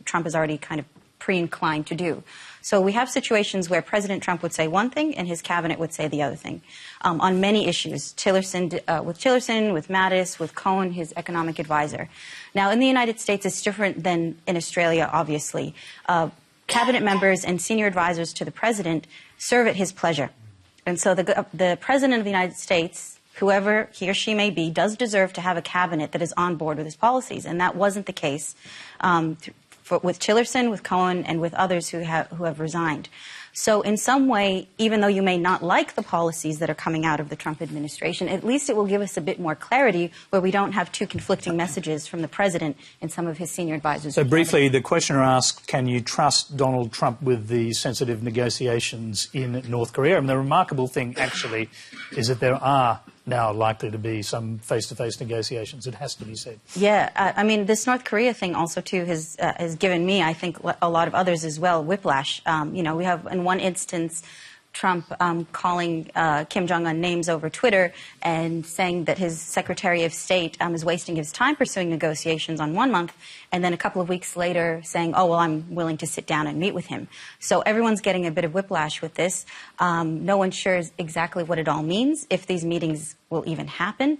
Trump is already kind of pre-inclined to do. So we have situations where President Trump would say one thing and his cabinet would say the other thing on many issues. Tillerson, with Mattis, with Cohen, his economic advisor. Now, in the United States, it's different than in Australia, obviously. Cabinet members and senior advisors to the president serve at his pleasure. And so the President of the United States, whoever he or she may be, does deserve to have a cabinet that is on board with his policies. And that wasn't the case with Tillerson, with Cohen, and with others who have resigned. So in some way, even though you may not like the policies that are coming out of the Trump administration, at least it will give us a bit more clarity where we don't have two conflicting messages from the president and some of his senior advisors. So briefly, the questioner asked, can you trust Donald Trump with the sensitive negotiations in North Korea? And the remarkable thing, actually, is that there are now likely to be some face-to-face negotiations. It has to be said. Yeah, I mean, this North Korea thing also, too, has given me, I think, a lot of others as well, whiplash. You know, we have, in one instance, Trump calling Kim Jong-un names over Twitter and saying that his Secretary of State is wasting his time pursuing negotiations on 1 month, and then a couple of weeks later saying, oh, well, I'm willing to sit down and meet with him. So everyone's getting a bit of whiplash with this. No one's sure exactly what it all means, if these meetings will even happen.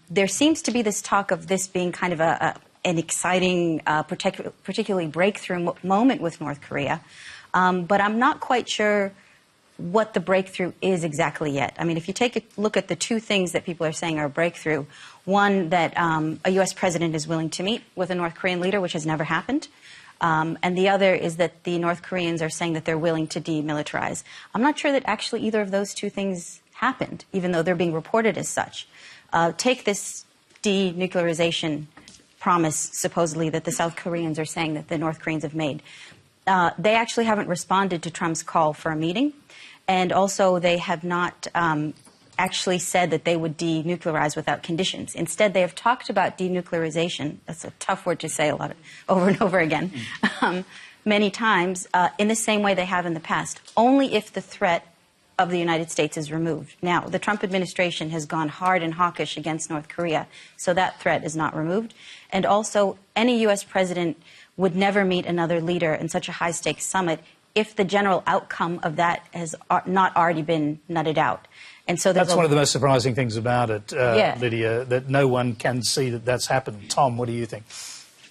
There seems to be this talk of this being kind of an exciting, particularly breakthrough moment with North Korea. But I'm not quite sure what the breakthrough is exactly yet. I mean, if you take a look at the two things that people are saying are a breakthrough, one, that a U.S. president is willing to meet with a North Korean leader, which has never happened, and the other is that the North Koreans are saying that they're willing to demilitarize. I'm not sure that actually either of those two things happened, even though they're being reported as such. Take this denuclearization promise, supposedly, that the South Koreans are saying that the North Koreans have made. They actually haven't responded to Trump's call for a meeting. And also, they have not actually said that they would denuclearize without conditions. Instead, they have talked about denuclearization. That's a tough word to say over and over again, many times, in the same way they have in the past, only if the threat of the United States is removed. Now, the Trump administration has gone hard and hawkish against North Korea, so that threat is not removed. And also, any U.S. president would never meet another leader in such a high-stakes summit if the general outcome of that has not already been nutted out. And so that's one of the most surprising things about it, Lydia, that no one can see that that's happened. Tom, what do you think?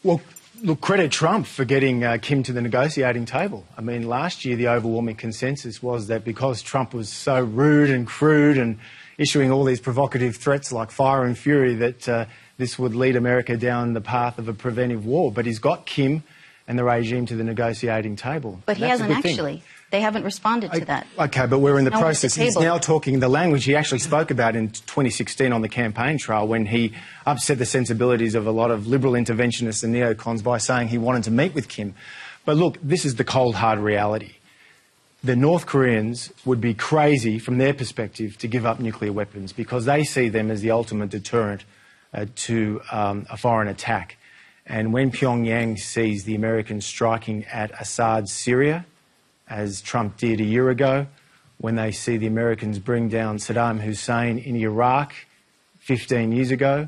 Well, look, credit Trump for getting Kim to the negotiating table. I mean, last year the overwhelming consensus was that because Trump was so rude and crude and issuing all these provocative threats like fire and fury that this would lead America down the path of a preventive war. But he's got Kim and the regime to the negotiating table. But he hasn't actually. They haven't responded to that. OK, but we're in the process. He's now talking the language he actually spoke about in 2016 on the campaign trail when he upset the sensibilities of a lot of liberal interventionists and neocons by saying he wanted to meet with Kim. But look, this is the cold, hard reality. The North Koreans would be crazy from their perspective to give up nuclear weapons because they see them as the ultimate deterrent to a foreign attack. And when Pyongyang sees the Americans striking at Assad's Syria, as Trump did a year ago, when they see the Americans bring down Saddam Hussein in Iraq 15 years ago,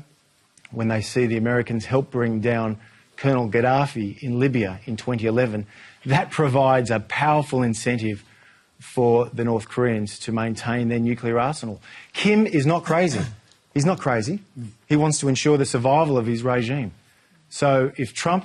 when they see the Americans help bring down Colonel Gaddafi in Libya in 2011, that provides a powerful incentive for the North Koreans to maintain their nuclear arsenal. Kim is not crazy. He's not crazy. He wants to ensure the survival of his regime. So if Trump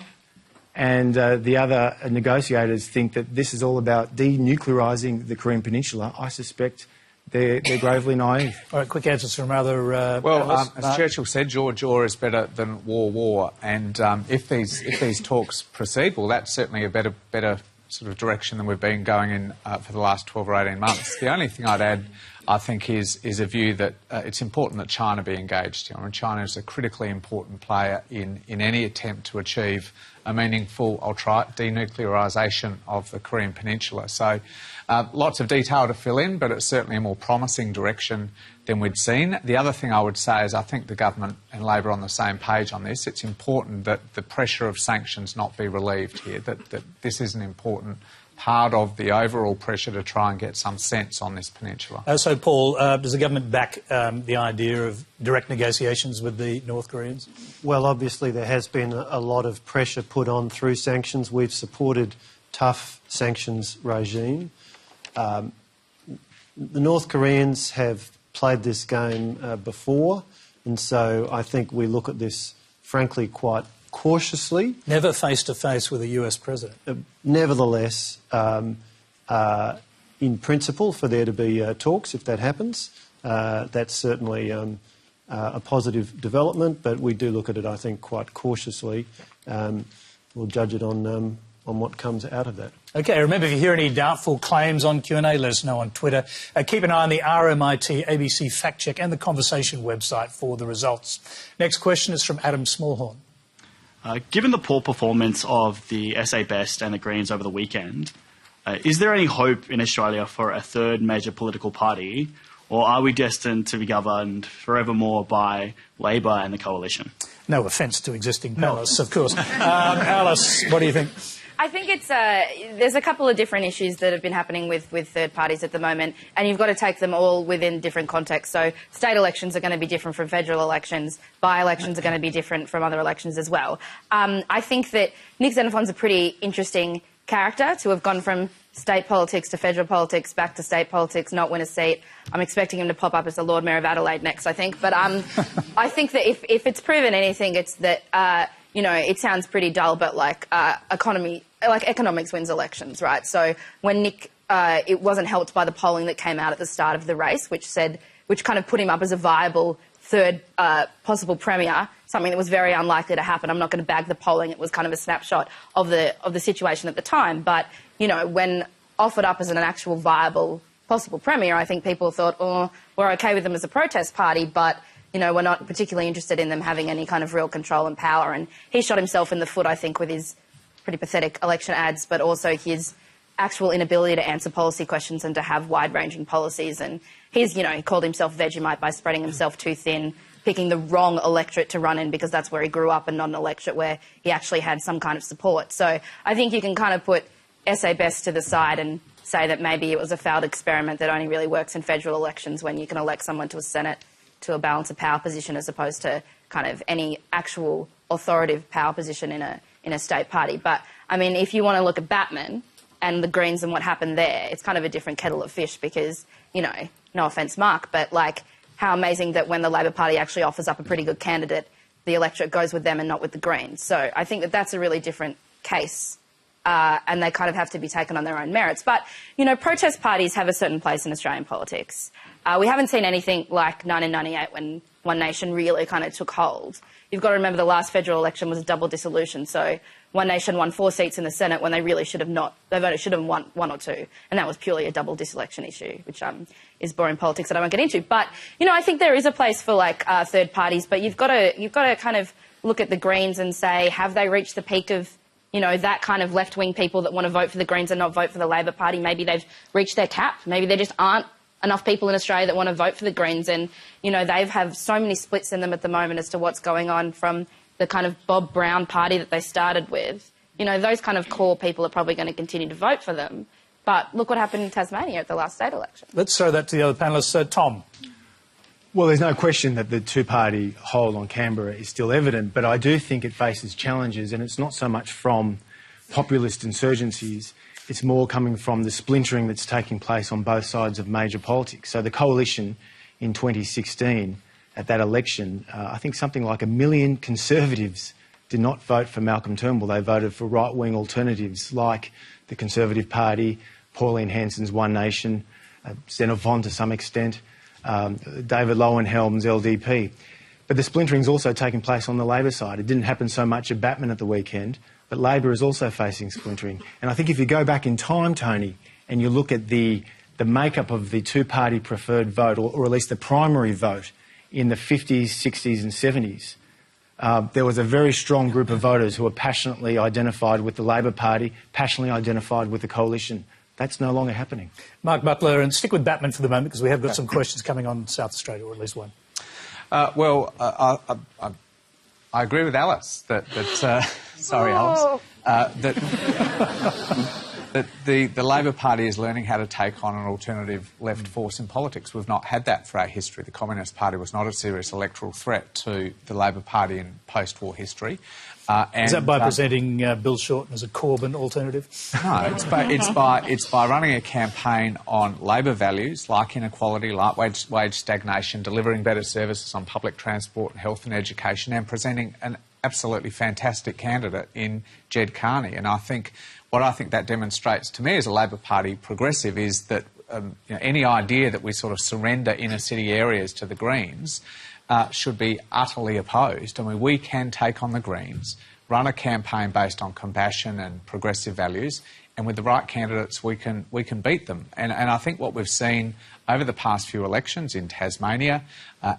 and the other negotiators think that this is all about denuclearising the Korean Peninsula, I suspect they're gravely naive. All right, quick answers from other as Churchill said, jaw is better than war. And if these talks proceed, well, that's certainly a better sort of direction than we've been going in for the last 12 or 18 months. The only thing I'd add, I think, is a view that it's important that China be engaged. I mean, China is a critically important player in any attempt to achieve a meaningful, denuclearisation of the Korean Peninsula. So lots of detail to fill in, but it's certainly a more promising direction than we'd seen. The other thing I would say is I think the government and Labor are on the same page on this. It's important that the pressure of sanctions not be relieved here, that this is an important part of the overall pressure to try and get some sense on this peninsula. So, Paul, does the government back the idea of direct negotiations with the North Koreans? Well, obviously there has been a lot of pressure put on through sanctions. We've supported tough sanctions regime. The North Koreans have played this game before, and so I think we look at this, frankly, quite cautiously. Never face-to-face with a US president. Nevertheless, in principle, for there to be talks, if that happens, that's certainly a positive development, but we do look at it, I think, quite cautiously. We'll judge it on what comes out of that. OK, remember, if you hear any doubtful claims on Q&A, let us know on Twitter. Keep an eye on the RMIT ABC Fact Check and the Conversation website for the results. Next question is from Adam Smallhorn. Given the poor performance of the SA Best and the Greens over the weekend, is there any hope in Australia for a third major political party, or are we destined to be governed forevermore by Labor and the Coalition? No offence to existing panellists, of course. Alice, what do you think? I think it's there's a couple of different issues that have been happening with third parties at the moment, and you've got to take them all within different contexts. So state elections are going to be different from federal elections. By-elections are going to be different from other elections as well. I think that Nick Xenophon's a pretty interesting character to have gone from state politics to federal politics, back to state politics, not win a seat. I'm expecting him to pop up as the Lord Mayor of Adelaide next, I think. But I think that if it's proven anything, it's that, you know, it sounds pretty dull, but like economics wins elections, right? So when Nick, it wasn't helped by the polling that came out at the start of the race, which kind of put him up as a viable third possible premier, something that was very unlikely to happen. I'm not going to bag the polling. It was kind of a snapshot of the situation at the time. But, you know, when offered up as an actual viable possible premier, I think people thought, oh, we're okay with them as a protest party, but, you know, we're not particularly interested in them having any kind of real control and power. And he shot himself in the foot, I think, with his pretty pathetic election ads, but also his actual inability to answer policy questions and to have wide-ranging policies. And he's, you know, he called himself Vegemite by spreading himself too thin, picking the wrong electorate to run in because that's where he grew up and not an electorate where he actually had some kind of support. So I think you can kind of put SA Best to the side and say that maybe it was a failed experiment that only really works in federal elections when you can elect someone to a Senate to a balance of power position as opposed to kind of any actual authoritative power position in a state party. But, I mean, if you want to look at Batman and the Greens and what happened there, it's kind of a different kettle of fish because, you know, no offence, Mark, but, like, how amazing that when the Labor Party actually offers up a pretty good candidate, the electorate goes with them and not with the Greens. So I think that that's a really different case, and they kind of have to be taken on their own merits. But, you know, protest parties have a certain place in Australian politics. We haven't seen anything like 1998 when One Nation really kind of took hold. You've got to remember the last federal election was a double dissolution, so One Nation won 4 seats in the Senate when they really should have not. They only should have won 1 or 2, and that was purely a double diselection issue, which is boring politics that I won't get into. But, you know, I think there is a place for, like, third parties, but you've got to kind of look at the Greens and say, have they reached the peak of, you know, that kind of left-wing people that want to vote for the Greens and not vote for the Labor Party? Maybe they've reached their cap. Maybe there just aren't enough people in Australia that want to vote for the Greens, and, you know, they have so many splits in them at the moment as to what's going on from the kind of Bob Brown party that they started with. You know, those kind of core people are probably going to continue to vote for them. But look what happened in Tasmania at the last state election. Let's throw that to the other panellists. Tom. Well, there's no question that the two-party hold on Canberra is still evident, but I do think it faces challenges, and it's not so much from populist insurgencies, it's more coming from the splintering that's taking place on both sides of major politics. So the coalition in 2016, at that election, I think something like 1 million Conservatives did not vote for Malcolm Turnbull. They voted for right-wing alternatives like the Conservative Party, Pauline Hanson's One Nation, Xenophon to some extent, David Lowenhelm's LDP. But the splintering is also taking place on the Labor side. It didn't happen so much at Batman at the weekend, but Labor is also facing splintering. And I think if you go back in time, Tony, and you look at the makeup of the two-party preferred vote, or at least the primary vote in the 50s, 60s and 70s, there was a very strong group of voters who were passionately identified with the Labor Party, passionately identified with the coalition. That's no longer happening. Mark Butler, and stick with Batman for the moment because we have got some questions coming on South Australia, or at least one. I agree with Alice that sorry, Alice, that the Labor Party is learning how to take on an alternative left force in politics. We've not had that for our history. The Communist Party was not a serious electoral threat to the Labor Party in post-war history. Is that by presenting Bill Shorten as a Corbyn alternative? No, it's by running a campaign on Labor values like inequality, like wage stagnation, delivering better services on public transport, health and education, and presenting an absolutely fantastic candidate in Jed Carney. And what I think that demonstrates to me as a Labor Party progressive is that any idea that we sort of surrender inner city areas to the Greens should be utterly opposed. I mean, we can take on the Greens, run a campaign based on compassion and progressive values, and with the right candidates we can beat them. And I think what we've seen over the past few elections in Tasmania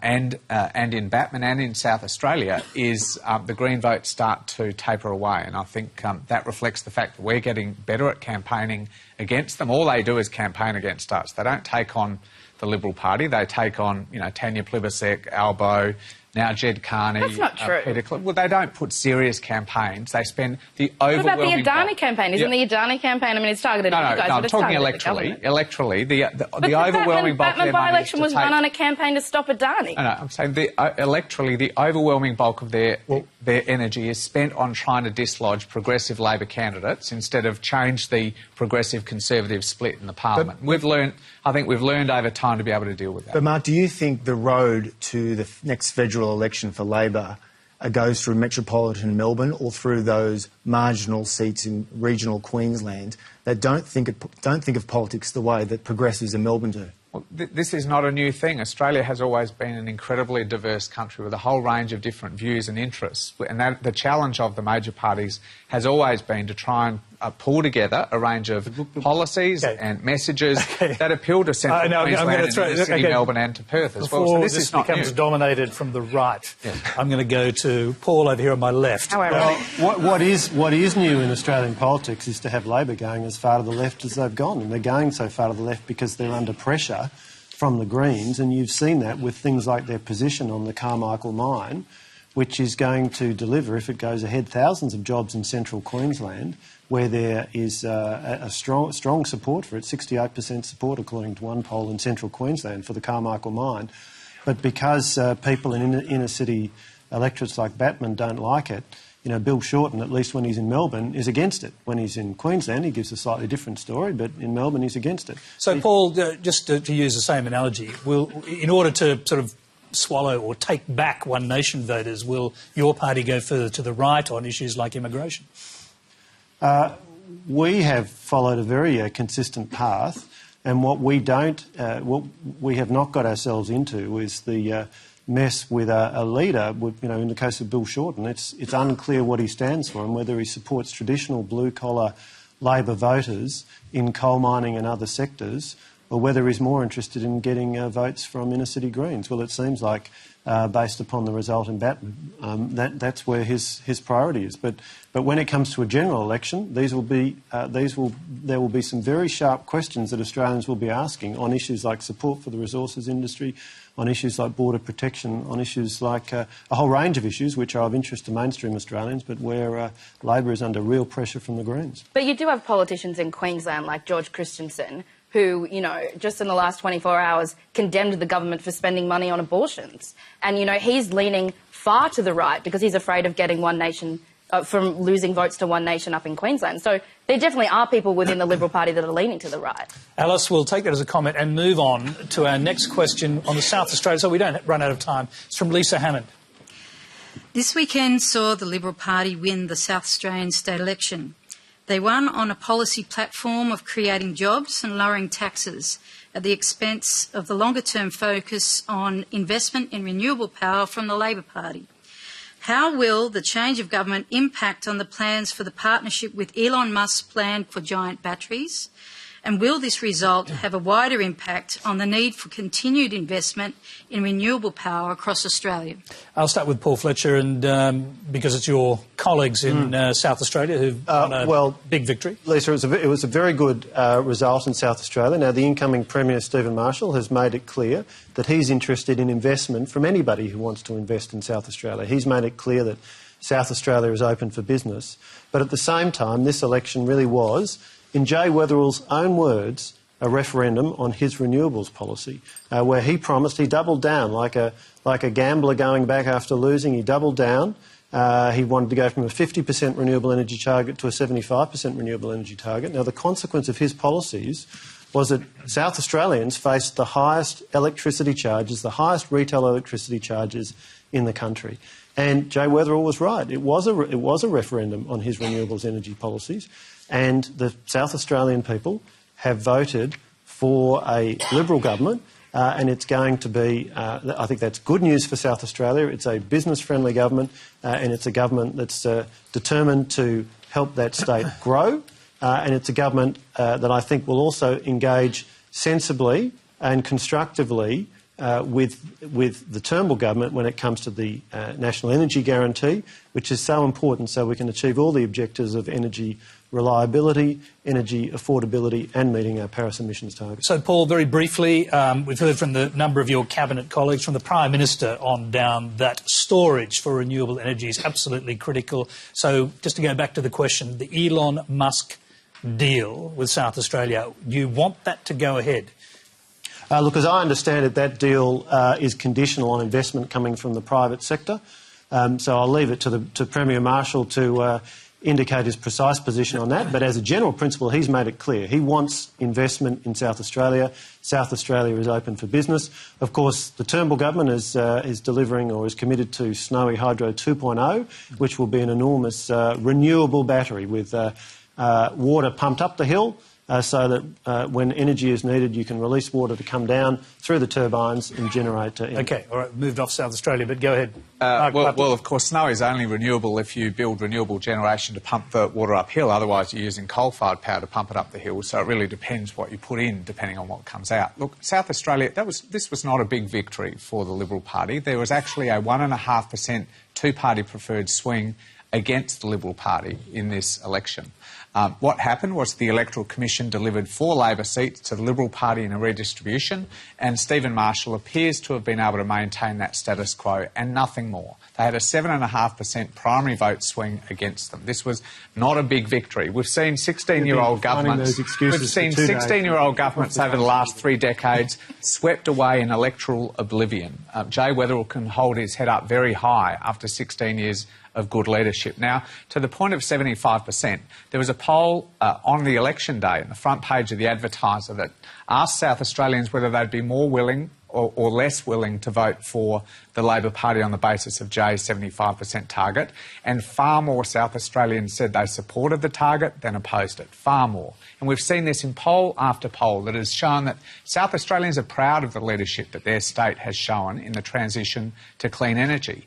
and in Batman and in South Australia is the Green vote start to taper away. And I think that reflects the fact that we're getting better at campaigning against them. All they do is campaign against us. They don't take on the Liberal Party. They take on, Tanya Plibersek, Albo, now Jed Carney. That's not true. Peter well, they don't put serious campaigns. They spend the overwhelming... What about the Adani campaign? Isn't the Adani campaign, I mean, it's targeted at you guys, No, but I'm it's talking targeted electorally. But The overwhelming bulk of their money Batman by-election was run on a campaign to stop Adani. No, I'm saying electorally, the overwhelming bulk of their energy is spent on trying to dislodge progressive Labor candidates instead of change the progressive Conservative split in the Parliament. I think we've learned over time to be able to deal with that. But Mark, do you think the road to the next federal election for Labor goes through metropolitan Melbourne or through those marginal seats in regional Queensland that don't think of politics the way that progressives in Melbourne do? Well, this is not a new thing. Australia has always been an incredibly diverse country with a whole range of different views and interests. And the challenge of the major parties has always been to try and pull together a range of policies and messages that appeal to central Queensland and city Melbourne and to Perth as well. So this becomes dominated from the right. Yeah. I'm going to go to Paul over here on my left. Well, what is new in Australian politics is to have Labor going as far to the left as they've gone. And they're going so far to the left because they're under pressure from the Greens, and you've seen that with things like their position on the Carmichael mine, which is going to deliver, if it goes ahead, thousands of jobs in central Queensland, where there is a strong support for it, 68% support according to one poll in central Queensland for the Carmichael mine. But because people in inner city electorates like Batman don't like it, Bill Shorten, at least when he's in Melbourne, is against it. When he's in Queensland, he gives a slightly different story, but in Melbourne he's against it. So, Paul, just to use the same analogy, in order to sort of swallow or take back One Nation voters, will your party go further to the right on issues like immigration? We have followed a very consistent path, and what we have not got ourselves into is the mess with a leader. In the case of Bill Shorten, it's unclear what he stands for and whether he supports traditional blue-collar Labor voters in coal mining and other sectors, or whether he's more interested in getting votes from inner-city Greens. Well, it seems like, based upon the result in Batman, that's where his priority is. But when it comes to a general election, there will be some very sharp questions that Australians will be asking on issues like support for the resources industry, on issues like border protection, on issues like a whole range of issues which are of interest to mainstream Australians, but where Labor is under real pressure from the Greens. But you do have politicians in Queensland like George Christensen who, you know, just in the last 24 hours condemned the government for spending money on abortions. And, you know, he's leaning far to the right because he's afraid of getting One Nation, from losing votes to One Nation up in Queensland. So there definitely are people within the Liberal Party that are leaning to the right. Alice, we'll take that as a comment and move on to our next question on the South Australia, so we don't run out of time. It's from Lisa Hammond. This weekend saw the Liberal Party win the South Australian state election. They won on a policy platform of creating jobs and lowering taxes at the expense of the longer-term focus on investment in renewable power from the Labor Party. How will the change of government impact on the plans for the partnership with Elon Musk's plan for giant batteries? And will this result have a wider impact on the need for continued investment in renewable power across Australia? I'll start with Paul Fletcher, and because it's your colleagues in South Australia who've won a big victory. Lisa, it was a very good result in South Australia. Now, the incoming Premier, Stephen Marshall, has made it clear that he's interested in investment from anybody who wants to invest in South Australia. He's made it clear that South Australia is open for business. But at the same time, this election really was, in Jay Weatherall's own words, a referendum on his renewables policy, where he promised, he doubled down like a gambler going back after losing. He doubled down. He wanted to go from a 50% renewable energy target to a 75% renewable energy target. Now, the consequence of his policies was that South Australians faced the highest electricity charges, the highest retail electricity charges in the country. And Jay Weatherall was right. It was a referendum on his renewables energy policies. And the South Australian people have voted for a Liberal government, and it's going to be, I think that's good news for South Australia. It's a business-friendly government, and it's a government that's determined to help that state grow, and it's a government that I think will also engage sensibly and constructively with the Turnbull government when it comes to the National Energy Guarantee, which is so important so we can achieve all the objectives of energy reliability, energy affordability and meeting our Paris emissions targets. So, Paul, very briefly, we've heard from the number of your cabinet colleagues, from the Prime Minister on down, that storage for renewable energy is absolutely critical. So, just to go back to the question, the Elon Musk deal with South Australia, do you want that to go ahead? Look, as I understand it, that deal is conditional on investment coming from the private sector. So I'll leave it to Premier Marshall to indicate his precise position on that. But as a general principle, he's made it clear. He wants investment in South Australia. South Australia is open for business. Of course, the Turnbull government is delivering or is committed to Snowy Hydro 2.0, which will be an enormous renewable battery with water pumped up the hill, so that when energy is needed, you can release water to come down through the turbines and generate energy. OK, all right, moved off South Australia, but go ahead. Well, of course, snow is only renewable if you build renewable generation to pump the water uphill. Otherwise, you're using coal-fired power to pump it up the hill. So it really depends what you put in, depending on what comes out. Look, South Australia, this was not a big victory for the Liberal Party. There was actually a 1.5% two-party preferred swing against the Liberal Party in this election. What happened was the Electoral Commission delivered 4 Labor seats to the Liberal Party in a redistribution, and Stephen Marshall appears to have been able to maintain that status quo and nothing more. They had a 7.5% primary vote swing against them. This was not a big victory. We've seen 16-year-old governments. We've seen 16-year-old governments over the last 3 decades swept away in electoral oblivion. Jay Weatherall can hold his head up very high after 16 years of good leadership. Now, to the point of 75%, there was a poll on the election day on the front page of the Advertiser that asked South Australians whether they'd be more willing or less willing to vote for the Labor Party on the basis of Jay's 75% target, and far more South Australians said they supported the target than opposed it, far more. And we've seen this in poll after poll that has shown that South Australians are proud of the leadership that their state has shown in the transition to clean energy.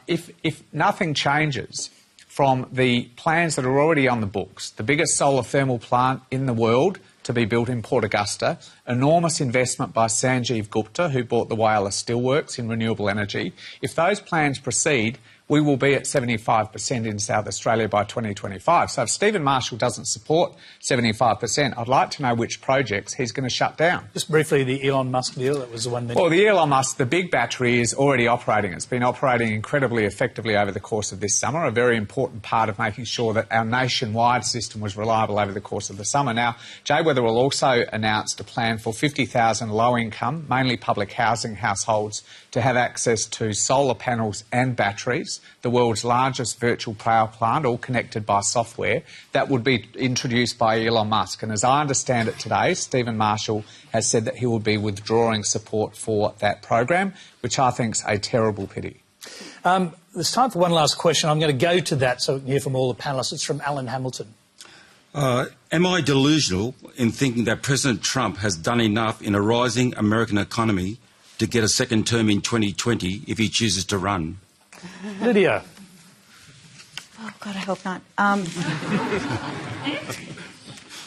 If nothing changes from the plans that are already on the books, the biggest solar thermal plant in the world to be built in Port Augusta, enormous investment by Sanjeev Gupta, who bought the Whyalla Steelworks in renewable energy. If those plans proceed, we will be at 75% in South Australia by 2025. So if Stephen Marshall doesn't support 75%, I'd like to know which projects he's going to shut down. Just briefly, the Elon Musk deal, that was the one mentioned. Well, the Elon Musk, the big battery is already operating. It's been operating incredibly effectively over the course of this summer, a very important part of making sure that our nationwide system was reliable over the course of the summer. Now, Jay Weatherall also announced a plan for 50,000 low-income, mainly public housing households to have access to solar panels and batteries, the world's largest virtual power plant, all connected by software, that would be introduced by Elon Musk. And as I understand it today, Stephen Marshall has said that he will be withdrawing support for that program, which I think is a terrible pity. There's time for one last question. I'm going to go to that so we can hear from all the panellists. It's from Alan Hamilton. Am I delusional in thinking that President Trump has done enough in a rising American economy to get a second term in 2020 if he chooses to run? Lydia. Oh, God, I hope not.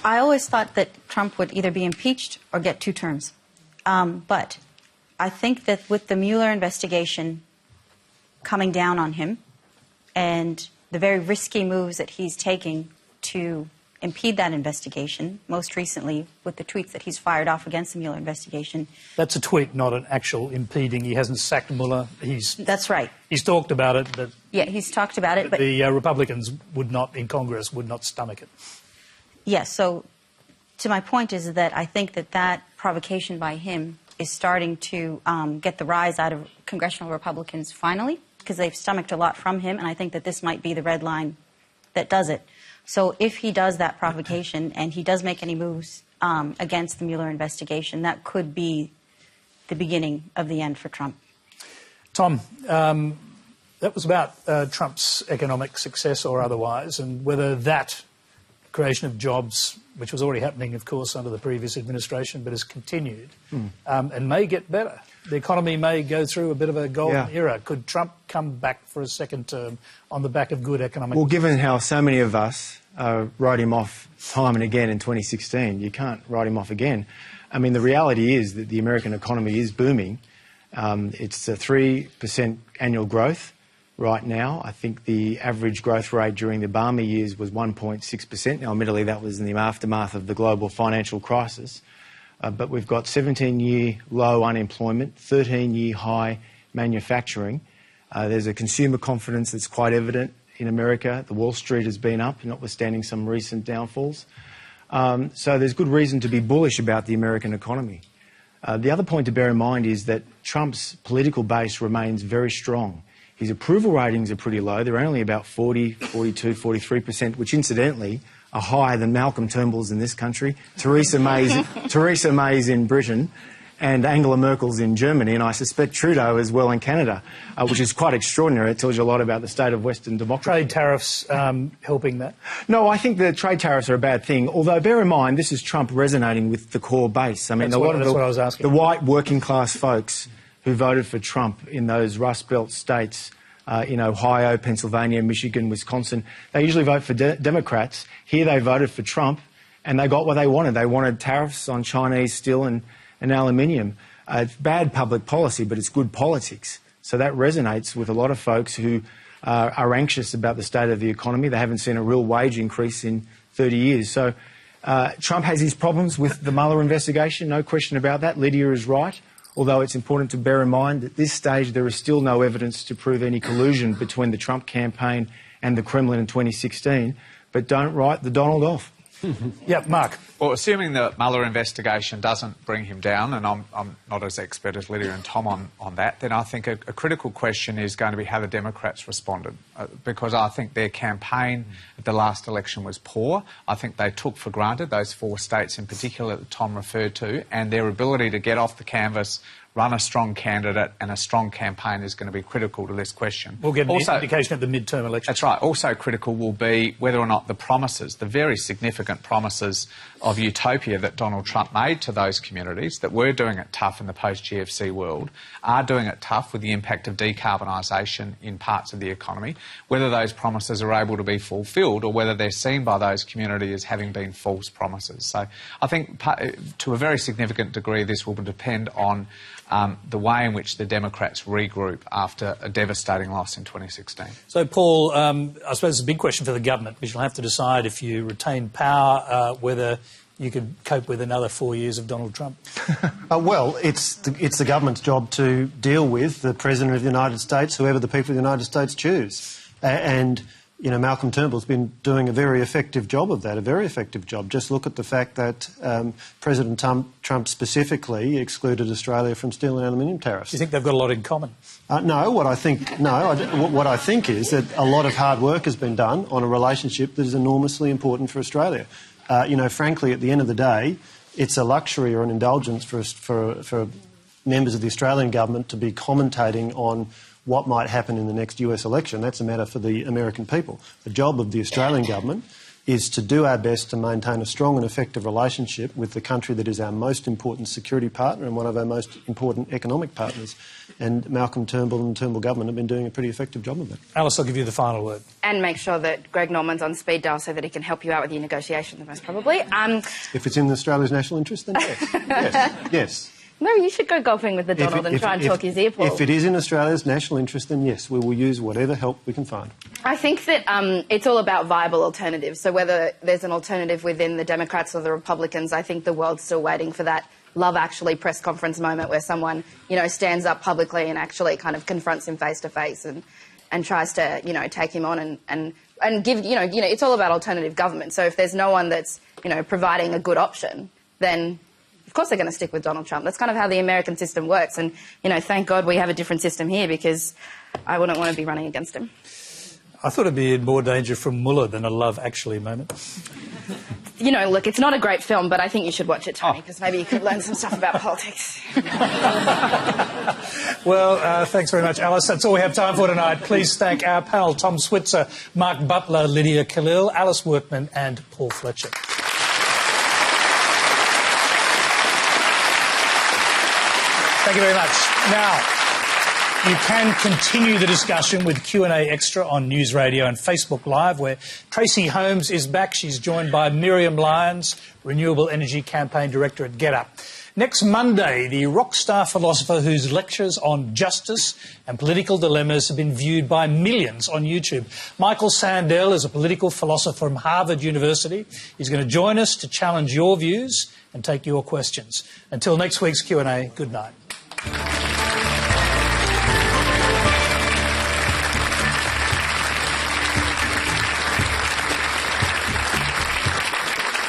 I always thought that Trump would either be impeached or get 2 terms. But I think that with the Mueller investigation coming down on him and the very risky moves that he's taking to impede that investigation, most recently with the tweets that he's fired off against the Mueller investigation. That's a tweet, not an actual impeding. He hasn't sacked Mueller. That's right. He's talked about it, but... Yeah, he's talked about it, but... The Republicans in Congress would not stomach it. Yes, so to my point is that I think that provocation by him is starting to get the rise out of congressional Republicans finally, because they've stomached a lot from him, and I think that this might be the red line that does it. So if he does that provocation and he does make any moves against the Mueller investigation, that could be the beginning of the end for Trump. Tom, that was about Trump's economic success or otherwise, and whether that creation of jobs, which was already happening, of course, under the previous administration, but has continued and may get better. The economy may go through a bit of a golden era. Could Trump come back for a second term on the back of good economic... Well, given how so many of us wrote him off time and again in 2016, you can't write him off again. I mean, the reality is that the American economy is booming. It's a 3% annual growth right now. I think the average growth rate during the Obama years was 1.6%. Now, admittedly, that was in the aftermath of the global financial crisis. But we've got 17-year low unemployment, 13-year high manufacturing. There's a consumer confidence that's quite evident in America. The Wall Street has been up, notwithstanding some recent downfalls. So there's good reason to be bullish about the American economy. The other point to bear in mind is that Trump's political base remains very strong. His approval ratings are pretty low. They're only about 40, 42, 43%, which incidentally are higher than Malcolm Turnbull's in this country, Theresa May's in Britain, and Angela Merkel's in Germany, and I suspect Trudeau as well in Canada, which is quite extraordinary. It tells you a lot about the state of Western democracy. Trade tariffs helping that? No, I think the trade tariffs are a bad thing, although bear in mind this is Trump resonating with the core base. I mean, that's what I was asking. The white working class folks who voted for Trump in those Rust Belt states, in Ohio, Pennsylvania, Michigan, Wisconsin, they usually vote for Democrats. Here they voted for Trump and they got what they wanted. They wanted tariffs on Chinese steel and aluminium. It's bad public policy, but it's good politics. So that resonates with a lot of folks who are anxious about the state of the economy. They haven't seen a real wage increase in 30 years. So Trump has his problems with the Mueller investigation, no question about that. Lydia is right. Although it's important to bear in mind that at this stage there is still no evidence to prove any collusion between the Trump campaign and the Kremlin in 2016. But don't write the Donald off. Yeah, Mark. Well, assuming the Mueller investigation doesn't bring him down, and I'm not as expert as Lydia and Tom on that, then I think a critical question is going to be how the Democrats responded, because I think their campaign at the last election was poor. I think they took for granted those 4 states in particular that Tom referred to, and their ability to get off the canvas, run a strong candidate and a strong campaign is going to be critical to this question. We'll get an indication at the midterm election. That's right. Also critical will be whether or not the promises, the very significant promises of utopia that Donald Trump made to those communities that were doing it tough in the post-GFC world, are doing it tough with the impact of decarbonisation in parts of the economy, whether those promises are able to be fulfilled or whether they're seen by those communities as having been false promises. So I think to a very significant degree this will depend on the way in which the Democrats regroup after a devastating loss in 2016. So, Paul, I suppose it's a big question for the government, because you'll have to decide if you retain power whether you could cope with another 4 years of Donald Trump. Well, it's the government's job to deal with the President of the United States, whoever the people of the United States choose. And, you know, Malcolm Turnbull's been doing a very effective job of that, a very effective job. Just look at the fact that President Trump specifically excluded Australia from steel and aluminium tariffs. Do you think they've got a lot in common? No, what I think is that a lot of hard work has been done on a relationship that is enormously important for Australia. You know, frankly, at the end of the day, it's a luxury or an indulgence for members of the Australian government to be commentating on what might happen in the next US election. That's a matter for the American people. The job of the Australian government is to do our best to maintain a strong and effective relationship with the country that is our most important security partner and one of our most important economic partners. And Malcolm Turnbull and the Turnbull government have been doing a pretty effective job of that. Alice, I'll give you the final word. And make sure that Greg Norman's on speed dial so that he can help you out with your negotiations, most probably. If it's in Australia's national interest, then yes. Yes. No, you should go golfing with the Donald and try and talk his ear, Paul. If it is in Australia's national interest, then yes, we will use whatever help we can find. I think that it's all about viable alternatives. So whether there's an alternative within the Democrats or the Republicans, I think the world's still waiting for that Love Actually press conference moment where someone, you know, stands up publicly and actually kind of confronts him face to face and tries to, you know, take him on and give, you know, it's all about alternative government. So if there's no one that's, you know, providing a good option, then of course they're going to stick with Donald Trump. That's kind of how the American system works. And, you know, thank God we have a different system here, because I wouldn't want to be running against him. I thought it'd be in more danger from Muller than a Love Actually moment. You know, look, it's not a great film, but I think you should watch it, Tony, because maybe you could learn some stuff about politics. Well, thanks very much, Alice. That's all we have time for tonight. Please thank our panel, Tom Switzer, Mark Butler, Lydia Khalil, Alice Workman and Paul Fletcher. Thank you very much. Now, you can continue the discussion with Q&A Extra on News Radio and Facebook Live, where Tracy Holmes is back. She's joined by Miriam Lyons, Renewable Energy Campaign Director at GetUp. Next Monday, the rock star philosopher whose lectures on justice and political dilemmas have been viewed by millions on YouTube. Michael Sandel is a political philosopher from Harvard University. He's going to join us to challenge your views and take your questions. Until next week's Q&A, good night.